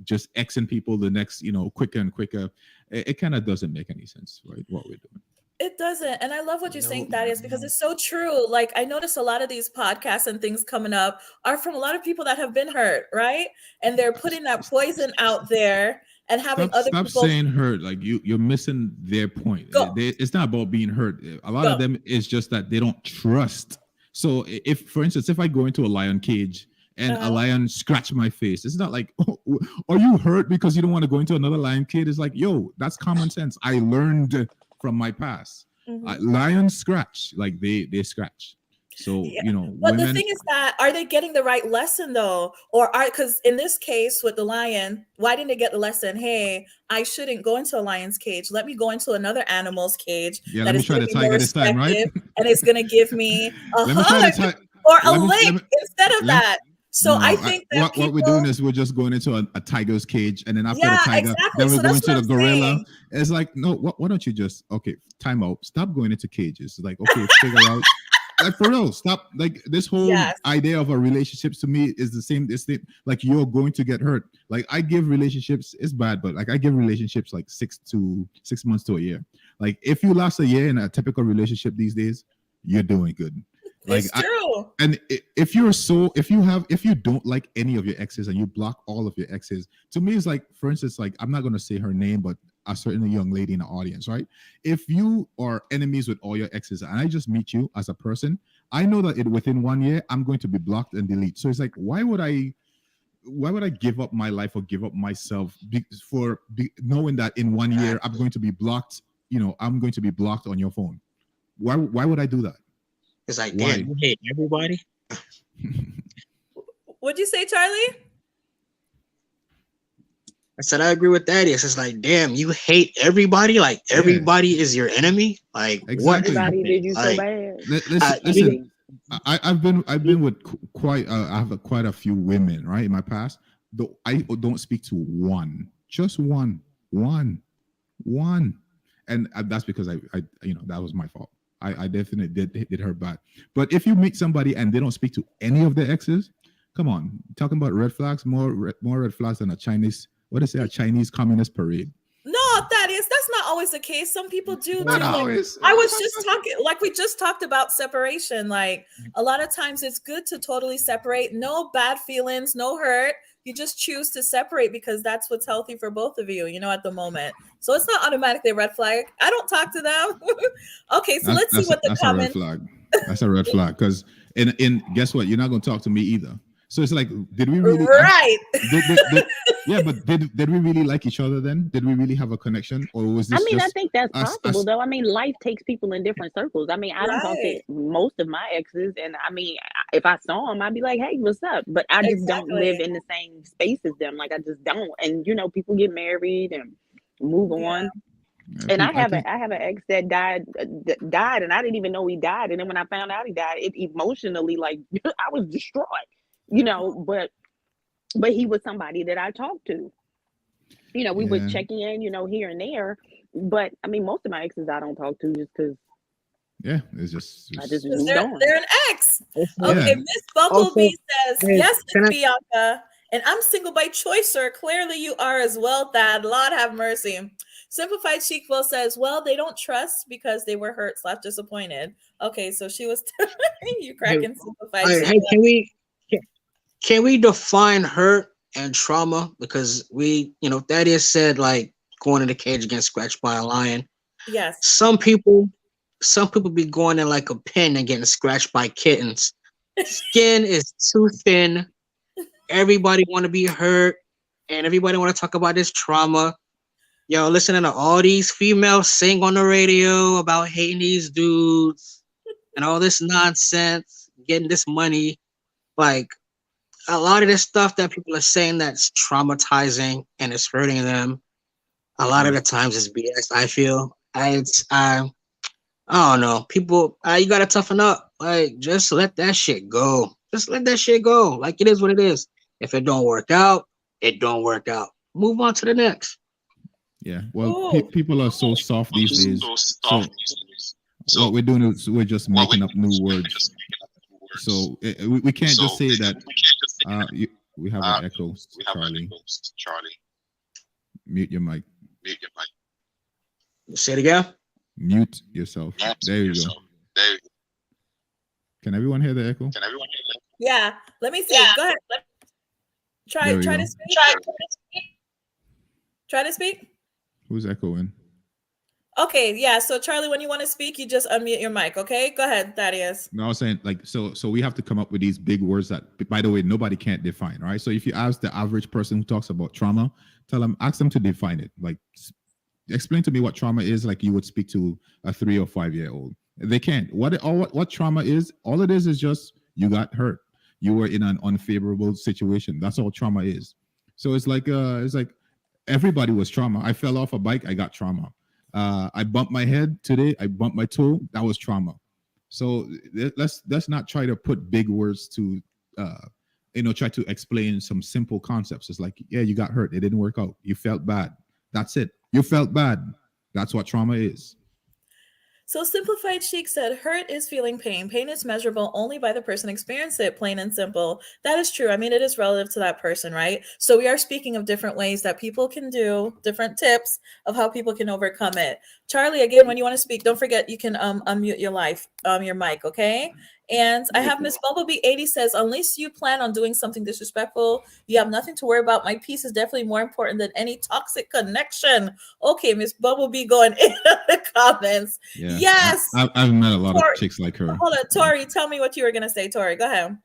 just Xing people the next quicker and quicker. It kind of doesn't make any sense, right? What we're doing. It doesn't. And I love what you're saying, Thaddeus, because it's so true. Like, I notice a lot of these podcasts and things coming up are from a lot of people that have been hurt, right? And they're putting that poison out there and having other people. Stop saying hurt. Like, you're missing their point. It's not about being hurt. A lot of them is just that they don't trust. So if, for instance, if I go into a lion cage and a lion scratch my face, it's not like, oh, are you hurt because you don't want to go into another lion cage? It's like, yo, that's common sense. I learned from my past. Lions scratch, like they scratch. So, but the thing is that, are they getting the right lesson though? Or because in this case with the lion, why didn't they get the lesson? Hey, I shouldn't go into a lion's cage. Let me go into another animal's cage. Yeah, let me try the tiger this time, right? And it's going to give me a hug or a lick instead of that. So I think that what we're doing is we're just going into a tiger's cage, and then after the tiger, then we're going to the gorilla. It's like, no, why don't you just, time out. Stop going into cages. Like, okay, figure out. Like, for real, stop. Like, this whole idea of a relationship to me is the same. It's like, you're going to get hurt. Like, I give relationships, it's bad, but like, I give relationships like 6 months to a year. Like, if you last a year in a typical relationship these days, you're doing good. Like, it's true. And if you don't like any of your exes and you block all of your exes, to me, it's like, for instance, like, I'm not going to say her name, but a certain young lady in the audience, right? If you are enemies with all your exes and I just meet you as a person, I know that within 1 year, I'm going to be blocked and delete. So it's like, why would I why would I give up my life or give up myself knowing that in 1 year I'm going to be blocked? You know, I'm going to be blocked on your phone. Why would I do that? It's like, Why? damn, you hate everybody. What'd you say, Charlie? I said I agree with that. It's just like, damn, you hate everybody. Like everybody is your enemy. Like what? Exactly. Everybody did you so Like, bad. Listen, I've been with quite I have quite a few women, right, in my past. Though I don't speak to one, just one, and that's because I you know, that was my fault. I definitely did her bad. But if you meet somebody and they don't speak to any of their exes, come on, talking about red flags, more red flags than a Chinese communist parade. No, Thaddeus, that's not always the case. Some people do. Not like, always. I was just talking, like we just talked about separation. Like a lot of times it's good to totally separate. No bad feelings, no hurt. You just choose to separate because that's what's healthy for both of you, you know, at the moment. So it's not automatically a red flag. I don't talk to them. Okay, so let's see what the comment. That's a red flag. That's a red flag because in guess what? You're not going to talk to me either. So it's like, did we really? Right. Yeah, but did we really like each other then? Did we really have a connection, or was this? I mean, I just think that's us- possible, us- though. I mean, life takes people in different circles. I mean, I don't talk to Right. most of my exes, and I mean, if I saw them, I'd be like, "Hey, what's up?" But I just don't Exactly. live in the same space as them. Like I just don't. And you know, people get married and move Yeah. on. Yeah, And I have think- an ex that died, and I didn't even know he died. And then when I found out he died, it emotionally, like I was distraught, you know. But he was somebody that I talked to. You know, we would Yeah. check in, you know, here and there. But I mean, most of my exes I don't talk to just because Yeah, it's just. I just 'Cause moved They're, on. they're an ex. Also, Okay, Yeah. Miss Bumblebee says, hey, yes, can it's I- Bianca. And I'm single by choice, sir. Clearly you are as well, Thad. Lord have mercy. Simplified Cheekville says, well, they don't trust because they were hurt / disappointed. Okay, so she was you cracking Simplified Hey, Cheekville. can we define hurt and trauma? Because Thaddeus said like going in the cage against scratched by a lion. Yes. Some people be going in like a pen and getting scratched by kittens. Skin is too thin. Everybody want to be hurt, and everybody want to talk about this trauma. Yo, listening to all these females sing on the radio about hating these dudes and all this nonsense, getting this money. Like a lot of this stuff that people are saying that's traumatizing and it's hurting them. A lot of the times it's BS. I feel I don't know. People, you gotta toughen up. Like, just let that shit go. Just let that shit go. Like, it is what it is. If it don't work out, it don't work out. Move on to the next. Yeah, well, Ooh. people are so soft these days. So what we're doing is we're just making up new words. So we can't just say that. We have an echo, Charlie. Mute your mic. Say it again. Mute yourself. There you go. Can everyone hear the echo? Yeah. Let me see. Go ahead. Try There we to go. speak. Try to speak. Who's echoing? Okay, yeah. So Charlie, when you want to speak, you just unmute your mic. Okay, go ahead, Thaddeus. No, I was saying like so we have to come up with these big words that, by the way, nobody can't define, right? So if you ask the average person who talks about trauma, ask them to define it. Like, explain to me what trauma is, like you would speak to a 3 or 5 year old. They can't. What trauma is? All it is just you got hurt. You were in an unfavorable situation. That's all trauma is. So it's like everybody was trauma. I fell off a bike. I got trauma. I bumped my head today. I bumped my toe. That was trauma. So let's not try to put big words to try to explain some simple concepts. It's like, yeah, you got hurt. It didn't work out. You felt bad. That's it. You felt bad. That's what trauma is. So Simplified Chic said, hurt is feeling pain. Pain is measurable only by the person experiencing it, plain and simple. That is true. I mean, it is relative to that person, right? So we are speaking of different ways that people can do, different tips of how people can overcome it. Charlie, again, when you want to speak, don't forget you can unmute your mic, okay? And I have Miss Bumblebee 80 says, unless you plan on doing something disrespectful, you have nothing to worry about. My peace is definitely more important than any toxic connection. Okay, Miss Bumblebee going in the comments. Yeah. Yes. I've met a lot Tori, of chicks like her. Hold on, Tori, tell me what you were going to say. Tori, go ahead.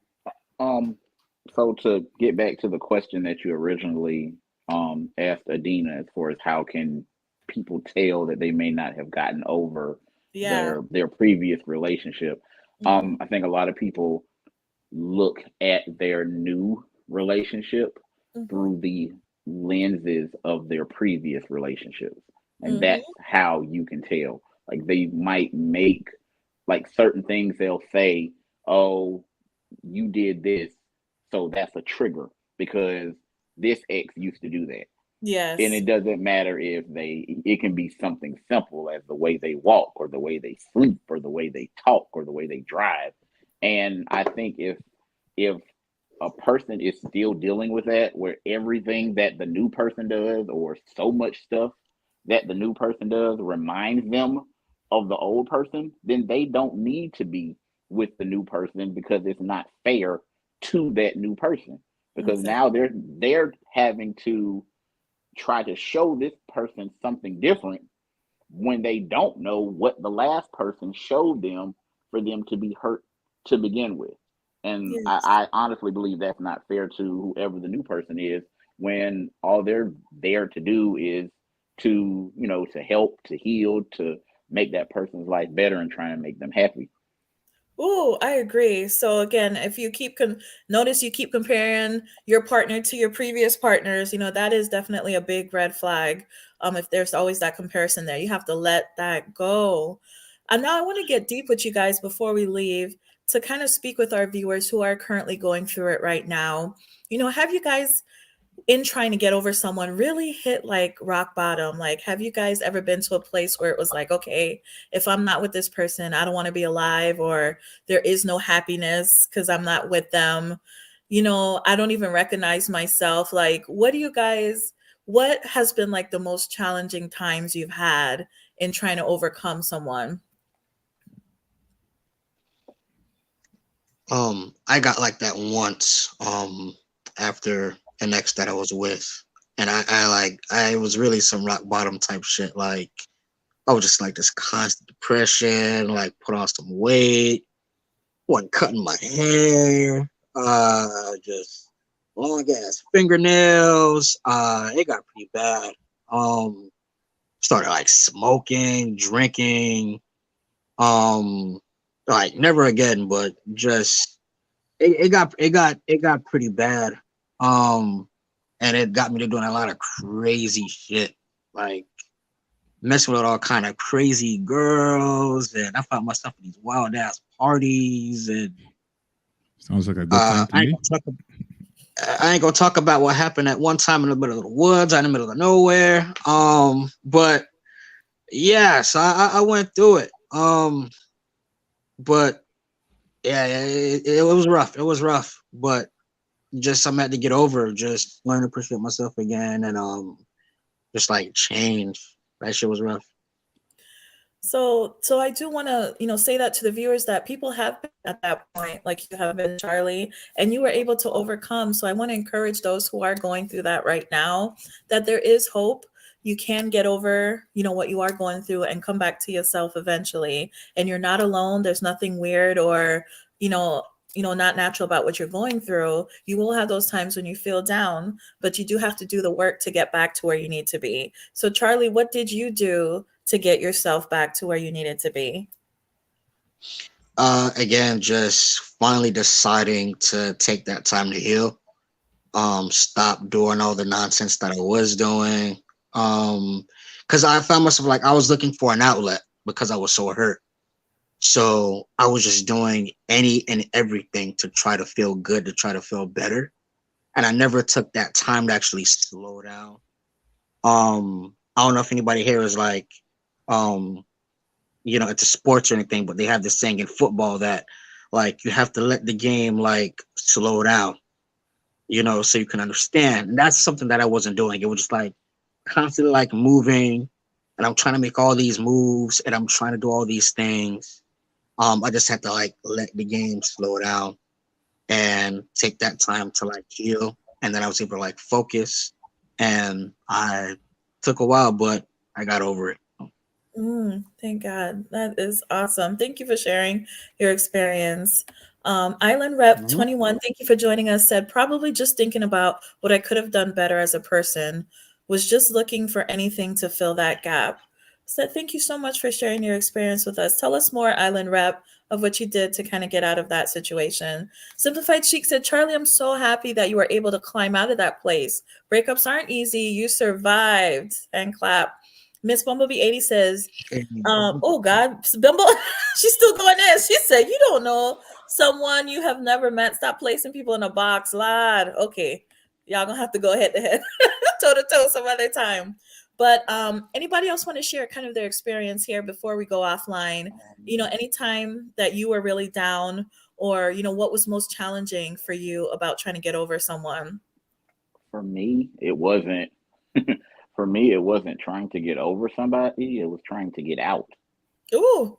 So to get back to the question that you originally asked Adina, as far as how can people tell that they may not have gotten over Yeah. their previous relationship, Mhm. I think a lot of people look at their new relationship Mhm. through the lenses of their previous relationships. And Mhm. that's how you can tell. Like they might make like certain things they'll say, oh, you did this, so that's a trigger because this ex used to do that. And Yes. it doesn't matter if it can be something simple as the way they walk or the way they sleep or the way they talk or the way they drive. And I think if a person is still dealing with that, where everything that the new person does or so much stuff that the new person does reminds them of the old person, then they don't need to be with the new person because it's not fair to that new person. Because now Exactly. they're having to try to show this person something different when they don't know what the last person showed them for them to be hurt to begin with. And Yes. I honestly believe that's not fair to whoever the new person is when all they're there to do is to, to help, to heal, to make that person's life better and trying to make them happy. Oh, I agree. So again, if you notice you keep comparing your partner to your previous partners, that is definitely a big red flag. If there's always that comparison there, you have to let that go. And now I want to get deep with you guys before we leave to kind of speak with our viewers who are currently going through it right now. Have you guys in trying to get over someone really hit like rock bottom? Like, have you guys ever been to a place where it was like, okay, if I'm not with this person, I don't want to be alive, or there is no happiness because I'm not with them? I don't even recognize myself. Like, what has been like the most challenging times you've had in trying to overcome someone? I got like that once, after an ex that I was with. And I was really some rock bottom type shit. Like I was just like this constant depression, like put on some weight, wasn't cutting my hair, just long ass fingernails. It got pretty bad. Um, Started like smoking, drinking, um, like never again, but just it got pretty bad. Um, and it got me to doing a lot of crazy shit, like messing with all kind of crazy girls, and I found myself in these wild ass parties, and Sounds like a good uh, time to I ain't me. gonna talk. I ain't gonna talk about what happened at one time in the middle of the woods, out in the middle of nowhere. But yes, I went through it. But yeah, it was rough. It was rough, but just something I had to get over. Just learn to appreciate myself again, and just like change. That shit was rough. So I do want to, say that to the viewers that people have been at that point, like you have been, Charlie, and you were able to overcome. So I want to encourage those who are going through that right now that there is hope. You can get over, what you are going through and come back to yourself eventually. And you're not alone. There's nothing weird or, not natural about what you're going through. You will have those times when you feel down, but you do have to do the work to get back to where you need to be. So Charlie, what did you do to get yourself back to where you needed to be? Again, just finally deciding to take that time to heal. Stop doing all the nonsense that I was doing. Because I found myself like I was looking for an outlet because I was so hurt. So I was just doing any and everything to try to feel good, to try to feel better. And I never took that time to actually slow down. I don't know if anybody here is like, um, into sports or anything, but they have this saying in football that like you have to let the game like slow down, so you can understand. And that's something that I wasn't doing. It was just like constantly like moving, and I'm trying to make all these moves and I'm trying to do all these things. I just had to like let the game slow down and take that time to like heal. And then I was able to like focus. And I took a while, but I got over it. Thank God. That is awesome. Thank you for sharing your experience. Island Rep 21, thank you for joining us, said, probably just thinking about what I could have done better as a person, was just looking for anything to fill that gap. Said, thank you so much for sharing your experience with us. Tell us more, Island Rep, of what you did to kind of get out of that situation. Simplified Chic said, Charlie, I'm so happy that you were able to climb out of that place. Breakups aren't easy. You survived. And clap. Miss Bumblebee 80 says, oh God, Bumble, she's still going in. She said, you don't know someone you have never met. Stop placing people in a box, lad. Okay, y'all gonna have to go head to head, toe to toe some other time. But anybody else want to share kind of their experience here before we go offline? You know, anytime that you were really down, or you know, what was most challenging for you about trying to get over someone? For me, it wasn't. For me, it wasn't trying to get over somebody. It was trying to get out. Ooh.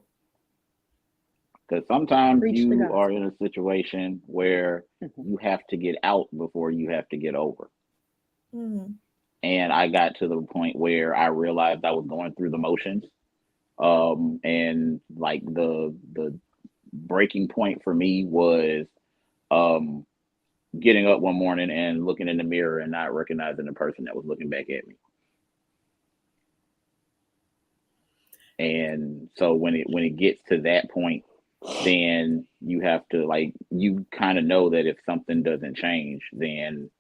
Because sometimes Preach the you gospel. are in a situation where you have to get out before you have to get over. Mm. And I got to the point where I realized I was going through the motions. And like the breaking point for me was getting up one morning and looking in the mirror and not recognizing the person that was looking back at me. And so when it gets to that point, then you have to, like, you kind of know that if something doesn't change, then,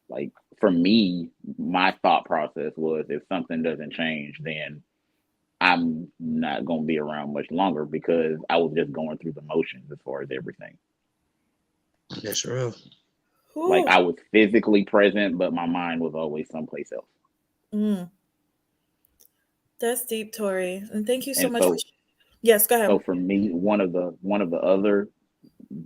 like, for me, my thought process was, if something doesn't change, then I'm not going to be around much longer, because I was just going through the motions as far as everything. That's real. Like, Ooh. I was physically present, but my mind was always someplace else. Mm. That's deep, Tori. And thank you so And much for yes, go so ahead. for me, one of the other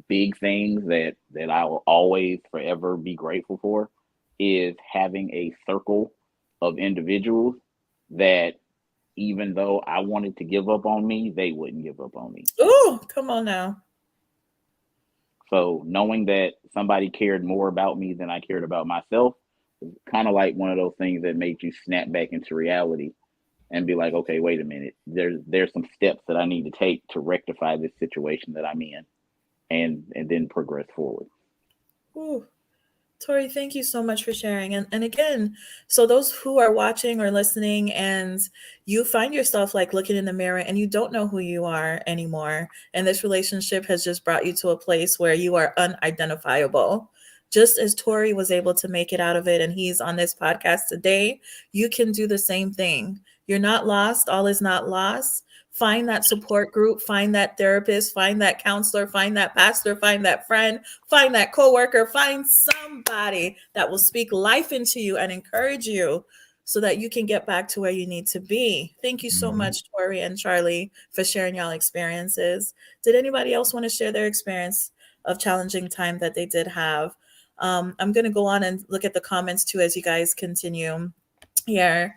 big things that I will always forever be grateful for is having a circle of individuals that, even though I wanted to give up on me, they wouldn't give up on me. Ooh, come on now. So knowing that somebody cared more about me than I cared about myself is kind of like one of those things that made you snap back into reality and be like, okay, wait a minute, there's some steps that I need to take to rectify this situation that I'm in, and then progress forward. Ooh. Tori, thank you so much for sharing. And again, so those who are watching or listening, and you find yourself like looking in the mirror and you don't know who you are anymore, and this relationship has just brought you to a place where you are unidentifiable. Just as Tori was able to make it out of it and he's on this podcast today, you can do the same thing. You're not lost. All is not lost. Find that support group, find that therapist, find that counselor, find that pastor, find that friend, find that coworker, find somebody that will speak life into you and encourage you so that you can get back to where you need to be. Thank you so much, Tori and Charlie, for sharing y'all experiences. Did anybody else want to share their experience of challenging time that they did have? I'm going to go on and look at the comments too as you guys continue here.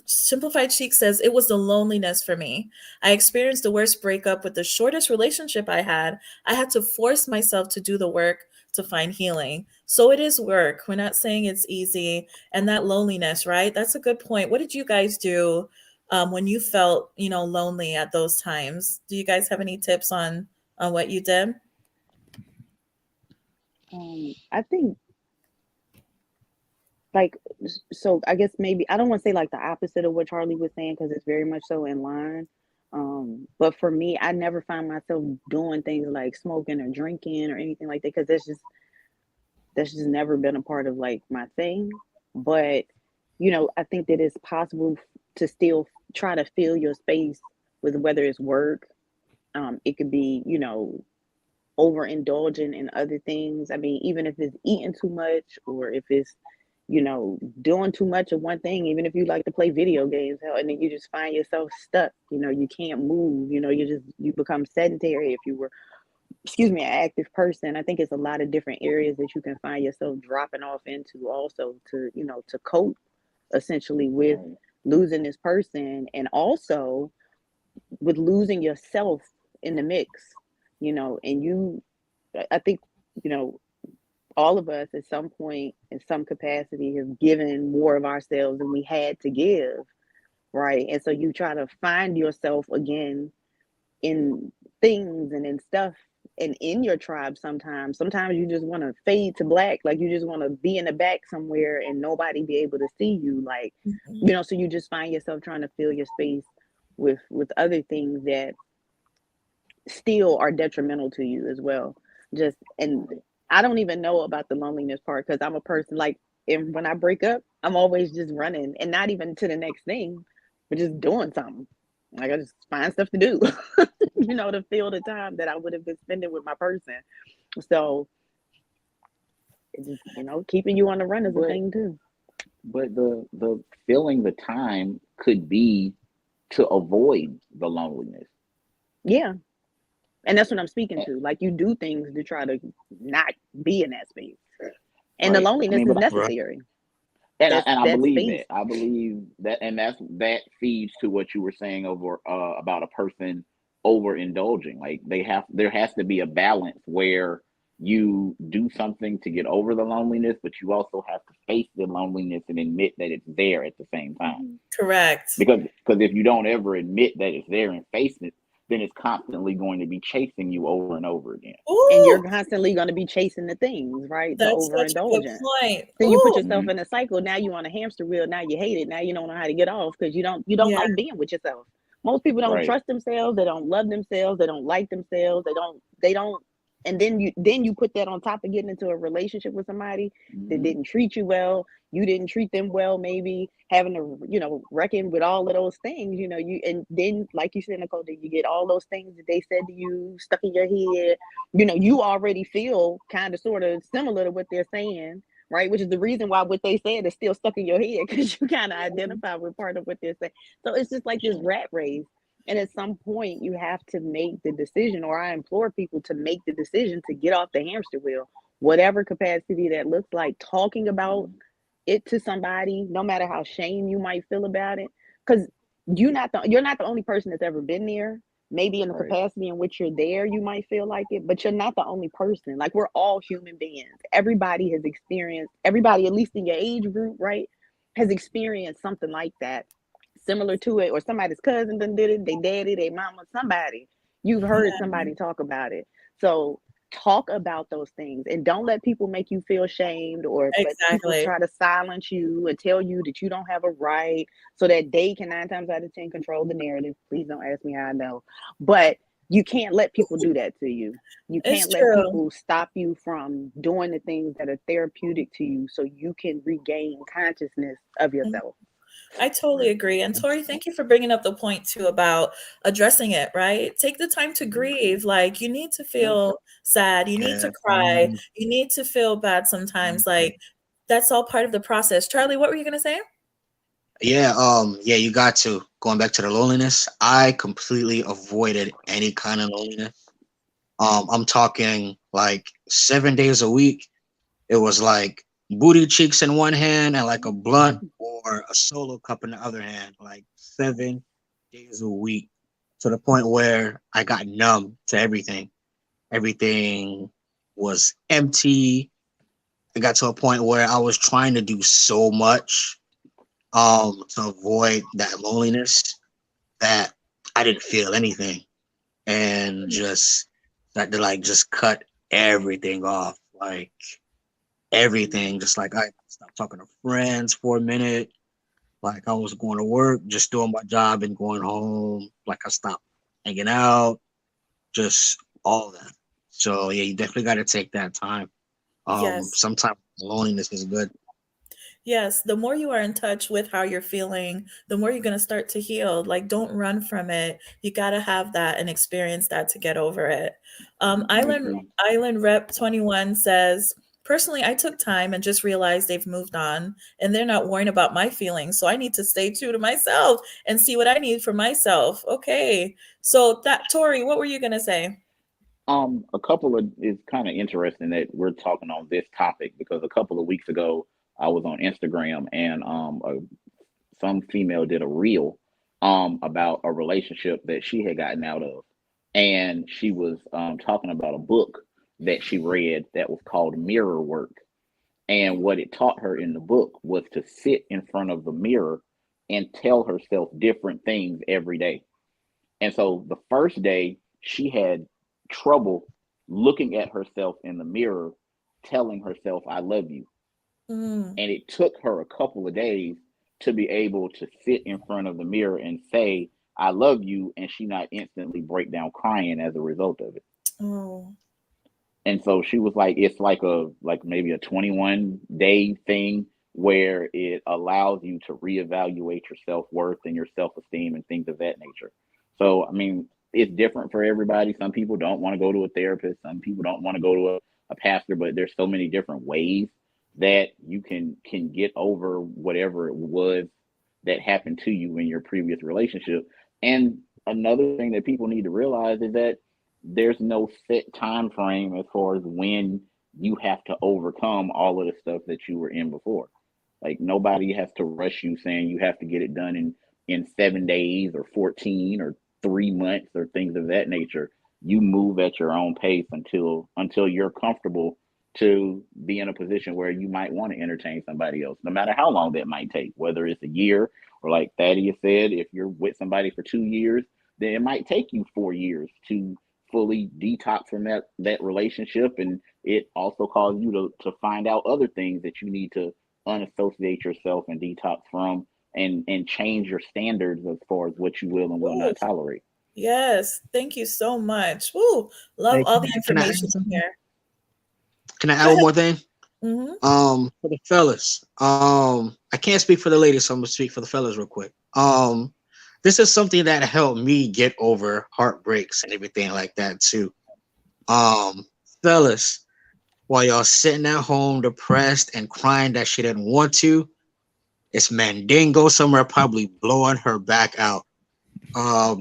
Simplified Chic says, it was the loneliness for me. I experienced the worst breakup with the shortest relationship I had. I had to force myself to do the work to find healing. So it is work. We're not saying it's easy. And that loneliness, right? That's a good point. What did you guys do when you felt, you know, lonely at those times? Do you guys have any tips on what you did? I think, like, so I guess maybe I don't want to say like the opposite of what Charlie was saying, because it's very much so in line. But for me, I never find myself doing things like smoking or drinking or anything like that, because that's just never been a part of like my thing. But you know, I think that it's possible to still try to fill your space with, whether it's work, it could be, you know, overindulging in other things. I mean, even if it's eating too much, or if it's, you know, doing too much of one thing, even if you like to play video games, hell, and then you just find yourself stuck, you know, you can't move, you know, you become sedentary if you were, excuse me, an active person. I think it's a lot of different areas that you can find yourself dropping off into, also to, you know, to cope essentially with losing this person, and also with losing yourself in the mix, you know. And I think, you know, all of us at some point in some capacity have given more of ourselves than we had to give, right? And so you try to find yourself again in things and in stuff and in your tribe, sometimes you just want to fade to black, like you just want to be in the back somewhere and nobody be able to see you, like, Mhm. you know, so you just find yourself trying to fill your space with other things that still are detrimental to you as well. Just, and I don't even know about the loneliness part, because I'm a person like, and when I break up, I'm always just running, and not even to the next thing, but just doing something. Like I just find stuff to do, you know, to fill the time that I would have been spending with my person. So it's just, you know, keeping you on the run is a But thing too. the filling the time could be to avoid the loneliness. Yeah. And that's what I'm speaking Eh, to. Like you do things to try to not be in that space. And the Right. I loneliness mean, is but Right. necessary. That's I that believe space. that. I believe that, and that feeds to what you were saying over about a person overindulging. Like there has to be a balance where you do something to get over the loneliness, but you also have to face the loneliness and admit that it's there at the same time. Correct. Because if you don't ever admit that it's there and face it, then it's constantly going to be chasing you over and over again. And you're Ooh, constantly going to be chasing the things, right? The that's such a good overindulgence. point. Then you put Ooh, yourself Hmm. in a cycle. Now you're on a hamster wheel. Now you hate it. Now you don't know how to get off because you don't yeah, like being with yourself. Most people don't Right. trust themselves. They don't love themselves. They don't like themselves. They don't. And then you put that on top of getting into a relationship with somebody that Hmm. didn't treat you well. You didn't treat them well. Maybe having to reckon with all of those things. And then like you said, Nicole, that you get all those things that they said to you stuck in your head. You already feel kind of sort of similar to what they're saying, right? Which is the reason why what they said is still stuck in your head, because you kind of identify with part of what they're saying. So it's just like this rat race. And at some point, you have to make the decision, or I implore people to make the decision to get off the hamster wheel, whatever capacity that looks like, talking about it to somebody, no matter how shame you might feel about it. Because you're not the only person that's ever been there. Maybe in the Right. capacity in which you're there, you might feel like it, but you're not the only person. Like we're all human beings. Everybody has experienced, everybody, at least in your age group, right, has experienced something like that, similar to it, or somebody's cousin done did it, they daddy, they mama, somebody. You've heard yeah, somebody talk about it. So talk about those things, and don't let people make you feel shamed, or let people exactly. try to silence you and tell you that you don't have a right, so that they can 9 times out of 10 control the narrative. Please don't ask me how I know. But you can't let people do that to you. You It's can't let true. people stop you from doing the things that are therapeutic to you, so you can regain consciousness of yourself. I totally agree. And Tori, thank you for bringing up the point too about addressing it, right? Take the time to grieve. Like you need to Yep. feel sad, you need Yeah. to cry, you need to feel bad sometimes. Like that's all part of the process. Charlie, what were you going to say? Yeah, you got to. Going back to the loneliness, I completely avoided any kind of loneliness. I'm talking like 7 days a week. It was like booty cheeks in one hand and like a blunt or a solo cup in the other hand, like 7 days a week, to the point where I got numb to everything. Everything was empty. It got to a point where I was trying to do so much to avoid that loneliness that I didn't feel anything, and just that to like just cut everything off, like everything. Just like I stopped talking to friends for a minute. Like I was going to work, just doing my job and going home. Like I stopped hanging out, just all that. So yeah, you definitely got to take that time. Yes. Sometimes loneliness is good. Yes, the more you are in touch with how you're feeling, the more you're going to start to heal. Like, don't run from it. You got to have that and experience that to get over it. I Island agree. Island Rep 21 says, personally, I took time and just realized they've moved on and they're not worrying about my feelings. So I need to stay true to myself and see what I need for myself. Okay. So that Tori, what were you going to say? A couple of It's kind of interesting that we're talking on this topic because a couple of weeks ago I was on Instagram and some female did a reel about a relationship that she had gotten out of, and she was talking about a book that she read that was called Mirror Work, and what it taught her in the book was to sit in front of the mirror and tell herself different things every day. And so the first day she had trouble looking at herself in the mirror, telling herself, I love you. Mm. And it took her a couple of days to be able to sit in front of the mirror and say, I love you, and she not instantly break down crying as a result of it. Oh. And so she was like, it's like maybe a 21-day thing where it allows you to reevaluate your self-worth and your self-esteem and things of that nature. So, I mean, it's different for everybody. Some people don't want to go to a therapist. Some people don't want to go to a pastor, but there's so many different ways that you can get over whatever it was that happened to you in your previous relationship. And another thing that people need to realize is that there's no set time frame as far as when you have to overcome all of the stuff that you were in before. Like, nobody has to rush you saying you have to get it done in 7 days or 14 or 3 months or things of that nature. You move at your own pace until you're comfortable to be in a position where you might want to entertain somebody else, no matter how long that might take, whether it's a year or, like Thaddeus said, if you're with somebody for 2 years, then it might take you 4 years to fully detox from that relationship. And it also causes you to find out other things that you need to unassociate yourself and detox from, and change your standards as far as what you will and will not tolerate. Yes, thank you so much. Woo, love Hey, all the can I add information something? here. Can I add one more thing? Mm-hmm. For the fellas, I can't speak for the ladies, so I'm gonna speak for the fellas real quick. This is something that helped me get over heartbreaks and everything like that too. Fellas, while y'all sitting at home depressed and crying that she didn't want to, it's Mandingo somewhere probably blowing her back out.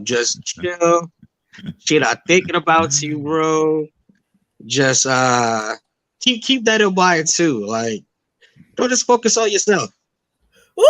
Just chill. She not thinking about you, bro. Just keep that in mind too. Like, don't just focus on yourself. Woo!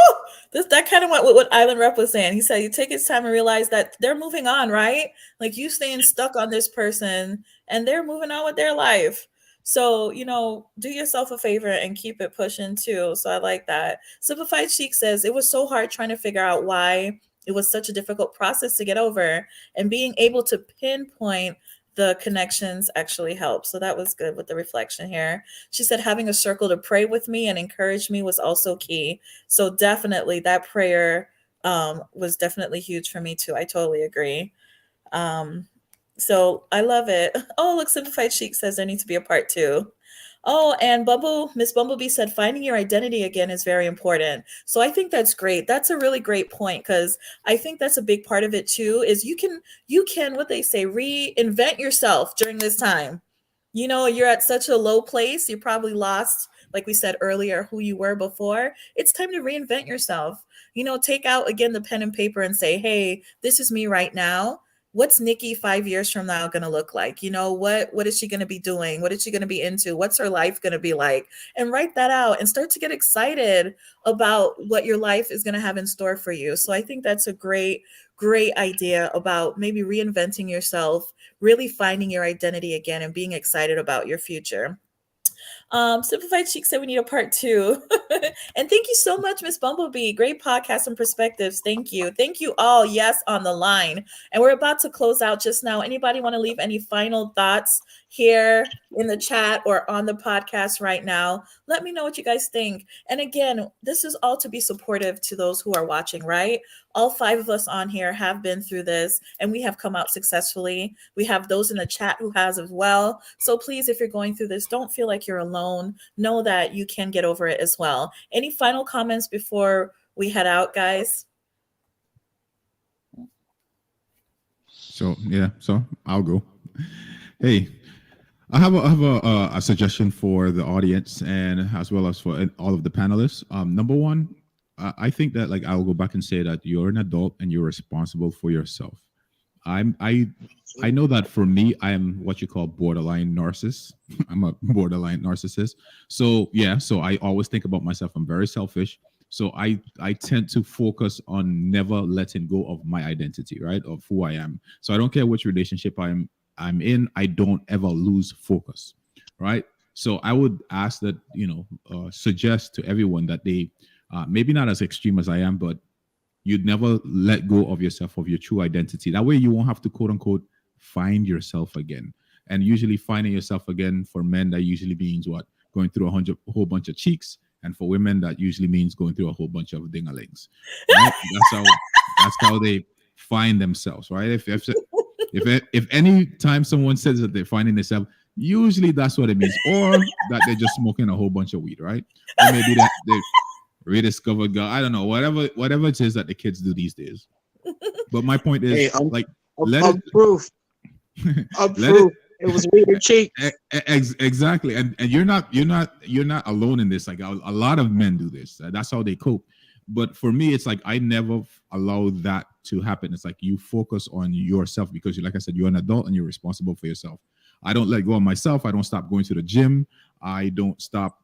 That kind of went with what Island Rep was saying. He said you take his time and realize that they're moving on, right? Like, you staying stuck on this person and they're moving on with their life. So, do yourself a favor and keep it pushing too. So I like that. Simplified Chic says it was so hard trying to figure out why it was such a difficult process to get over, and being able to pinpoint the connections actually helped. So that was good with the reflection here. She said having a circle to pray with me and encourage me was also key. So definitely that prayer was definitely huge for me too. I totally agree. So I love it. Oh, look, Simplified Chic says there needs to be a part 2. Oh, and Miss Bumblebee said finding your identity again is very important. So I think that's great. That's a really great point, because I think that's a big part of it too, is you can, what they say, reinvent yourself during this time. You're at such a low place. You probably lost, like we said earlier, who you were before. It's time to reinvent yourself. Take out again the pen and paper and say, hey, this is me right now. What's Nikki 5 years from now going to look like? What is she going to be doing? What is she going to be into? What's her life going to be like? And write that out and start to get excited about what your life is going to have in store for you. So I think that's a great idea about maybe reinventing yourself, really finding your identity again, and being excited about your future. Simplified Chic said we need a part 2. And thank you so much, Miss Bumblebee. Great podcast and perspectives. Thank you. Thank you all. Yes, on the line. And we're about to close out just now. Anybody want to leave any final thoughts here in the chat or on the podcast right now? Let me know what you guys think. And again, this is all to be supportive to those who are watching, right? All 5 of us on here have been through this and we have come out successfully. We have those in the chat who has as well. So please, if you're going through this, don't feel like you're alone. Know that you can get over it as well. Any final comments before we head out, guys? So I'll go. Hey, I have a suggestion for the audience and as well as for all of the panelists. Number one, I think that, like, I'll go back and say that you're an adult and you're responsible for yourself. I know that for me, I am what you call borderline narcissist. I'm a borderline narcissist. So I always think about myself. I'm very selfish. So I tend to focus on never letting go of my identity, right? Of who I am. So I don't care which relationship I'm in, I don't ever lose focus, right? So I would ask that, suggest to everyone that they, maybe not as extreme as I am, but you'd never let go of yourself, of your true identity. That way you won't have to, quote unquote, find yourself again. And usually finding yourself again, for men, that usually means what? Going through a whole bunch of cheeks. And for women, that usually means going through a whole bunch of dingalings. Right? That's how they find themselves, right? If any time someone says that they're finding themselves, usually that's what it means, or that they're just smoking a whole bunch of weed, right? Or maybe that they rediscovered God. I don't know, whatever it is that the kids do these days. But my point is, proof. It was weird cheek. Exactly, and you're not alone in this. Like a lot of men do this. That's how they cope. But for me, it's like I never allow that to happen. It's like you focus on yourself, because like I said, you're an adult and you're responsible for yourself. I don't let go of myself. I don't stop going to the gym. I don't stop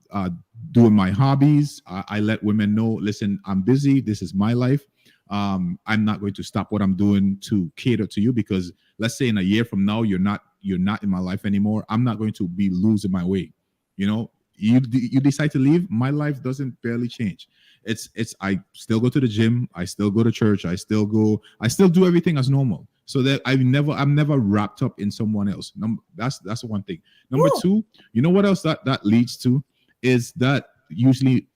doing my hobbies. I let women know, listen, I'm busy. This is my life. I'm not going to stop what I'm doing to cater to you, because let's say in a year from now, you're not in my life anymore. I'm not going to be losing my way. You decide to leave, my life doesn't barely change. It's I still go to the gym, I still go to church, I still do everything as normal. So that I'm never wrapped up in someone else. That's one thing. Number two, you know what else that leads to is that usually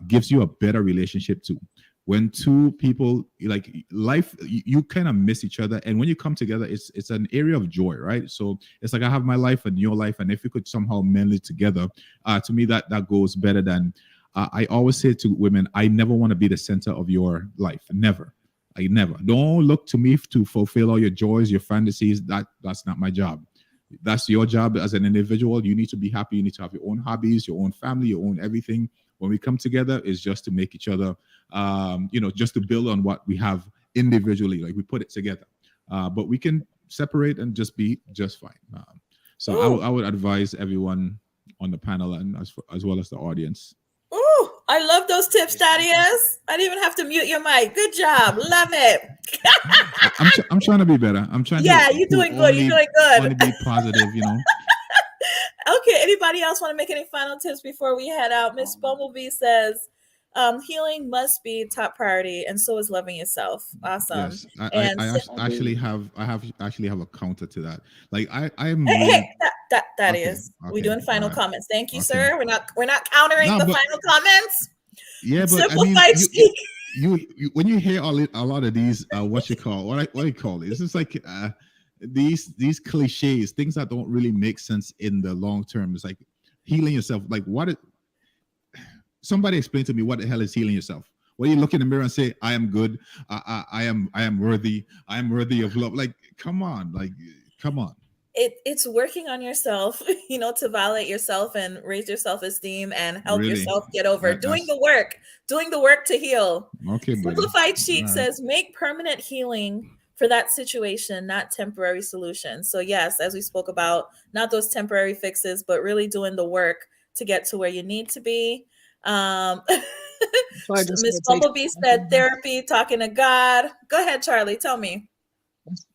gives you a better relationship too. When two people, like, life, you kind of miss each other, and when you come together, it's an area of joy, right? So it's like I have my life and your life, and if you could somehow meld it together, to me that goes better than. I always say to women, I never want to be the center of your life. Never. I never. Don't look to me to fulfill all your joys, your fantasies. That's not my job. That's your job as an individual. You need to be happy. You need to have your own hobbies, your own family, your own everything. When we come together, it's just to make each other, just to build on what we have individually. Like, we put it together, but we can separate and just be just fine. So I would advise everyone on the panel and as well as the audience. Ooh, I love those tips, Thaddeus. I didn't even have to mute your mic. Good job. Love it. I'm trying to be better. I'm trying. Yeah, you're doing good. You're doing good. Want to be positive, Okay. Anybody else want to make any final tips before we head out? Miss Bumblebee says, healing must be top priority, and so is loving yourself. Awesome. Yes, I actually have a counter to that. Like I'm. That is. We're doing final comments. Thank you, sir. We're not countering the final comments. Yeah, but Simplified you when you hear a lot of these what do you call it? It's just like these cliches, things that don't really make sense in the long term. It's like healing yourself. Like, somebody explain to me, what the hell is healing yourself? When you look in the mirror and say, I am good, I am worthy, I am worthy of love. Like, come on. It's working on yourself, to validate yourself and raise your self-esteem and help yourself get over. Doing the work to heal. Okay, Simplified Chic says, make permanent healing for that situation, not temporary solutions. So yes, as we spoke about, not those temporary fixes, but really doing the work to get to where you need to be. Miss Bumblebee said therapy, talking to God. Go ahead, Charlie, tell me.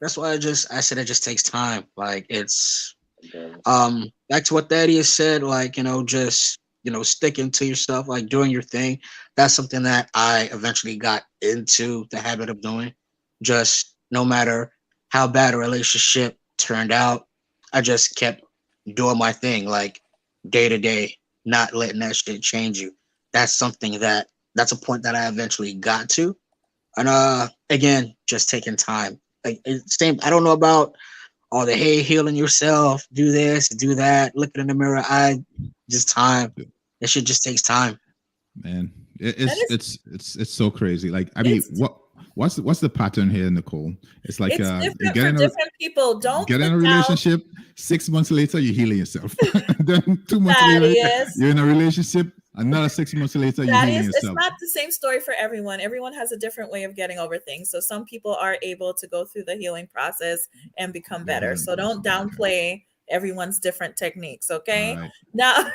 That's why I said it just takes time. Like, it's back to what Thaddeus said, like, just sticking to yourself, like doing your thing. That's something that I eventually got into the habit of doing. Just no matter how bad a relationship turned out, I just kept doing my thing, like day to day, not letting that shit change you. That's a point that I eventually got to. And again, just taking time. Like, I don't know about all the healing yourself, do this, do that, looking in the mirror. Time. It shit just takes time. Man, it's so crazy. Like, I mean, what's the pattern here, Nicole? It's like it's different for different people. Don't get in a relationship. 6 months later, you're healing yourself. Then 2 months later, you're in a relationship. Another 6 months later, you're healing yourself. It's not the same story for everyone. Everyone has a different way of getting over things. So some people are able to go through the healing process and become better. So don't downplay everyone's different techniques. Okay. Right. Now,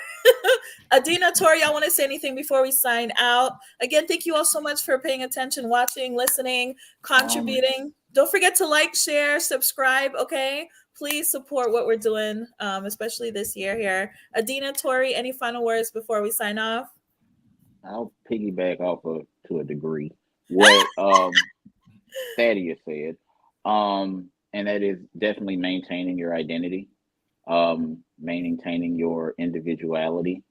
Adina, Tori, I want to say anything before we sign out. Again, thank you all so much for paying attention, watching, listening, contributing. Don't forget to like, share, subscribe. Okay. Please support what we're doing, especially this year here. Adina, Tori, any final words before we sign off? I'll piggyback off of, to a degree, what Thaddeus said, and that is definitely maintaining your identity. maintaining your individuality.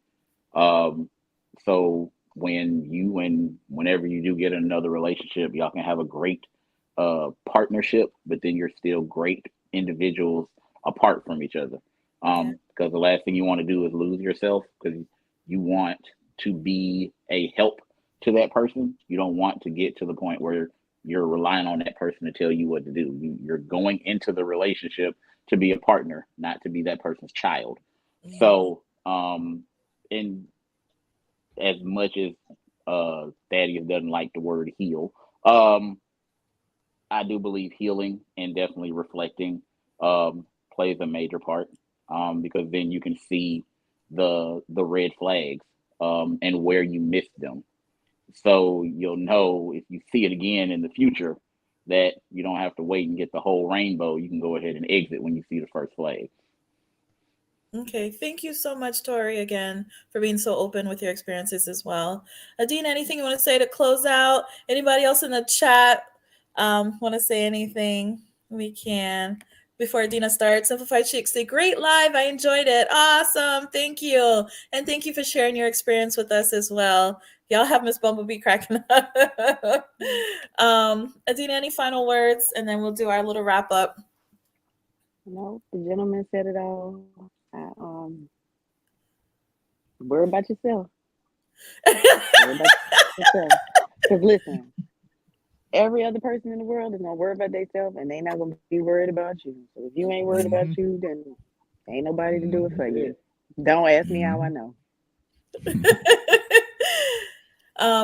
So whenever you do get in another relationship, y'all can have a great partnership, but then you're still great individuals apart from each other. Because the last thing you want to do is lose yourself, because you want to be a help to that person. You don't want to get to the point where you're relying on that person to tell you what to do. You're going into the relationship to be a partner, not to be that person's child. So, in as much as Thaddeus doesn't like the word heal, I do believe healing and definitely reflecting plays a major part, because then you can see the red flags and where you missed them. So you'll know if you see it again in the future that you don't have to wait and get the whole rainbow. You can go ahead and exit when you see the first flag. Okay, thank you so much, Tori, again, for being so open with your experiences as well. Adina, anything you want to say to close out? Anybody else in the chat want to say anything? We can. Before Adina starts, Simplified Chic say, great live. I enjoyed it. Awesome. Thank you. And thank you for sharing your experience with us as well. Y'all have Miss Bumblebee cracking up. Adina, any final words? And then we'll do our little wrap up. No, the gentleman said it all. Worry about yourself. Worry about yourself. Because listen, every other person in the world is gonna worry about themselves, and they not gonna be worried about you. So if you ain't worried about you, then ain't nobody to do it for you. Don't ask me how I know.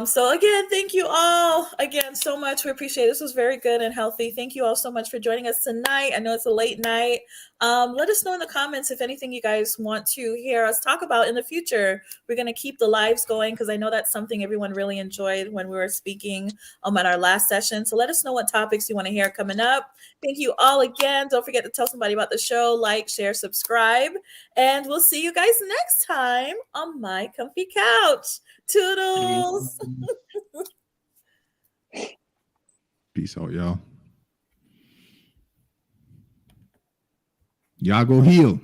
So again, thank you all again so much. We appreciate it. This was very good and healthy. Thank you all so much for joining us tonight. I know it's a late night. Let us know in the comments if anything you guys want to hear us talk about in the future. We're going to keep the lives going because I know that's something everyone really enjoyed when we were speaking at our last session. So let us know what topics you want to hear coming up. Thank you all again. Don't forget to tell somebody about the show, like, share, subscribe, and we'll see you guys next time on My Comfy Couch. Toodles. Peace out, y'all. Y'all go heal.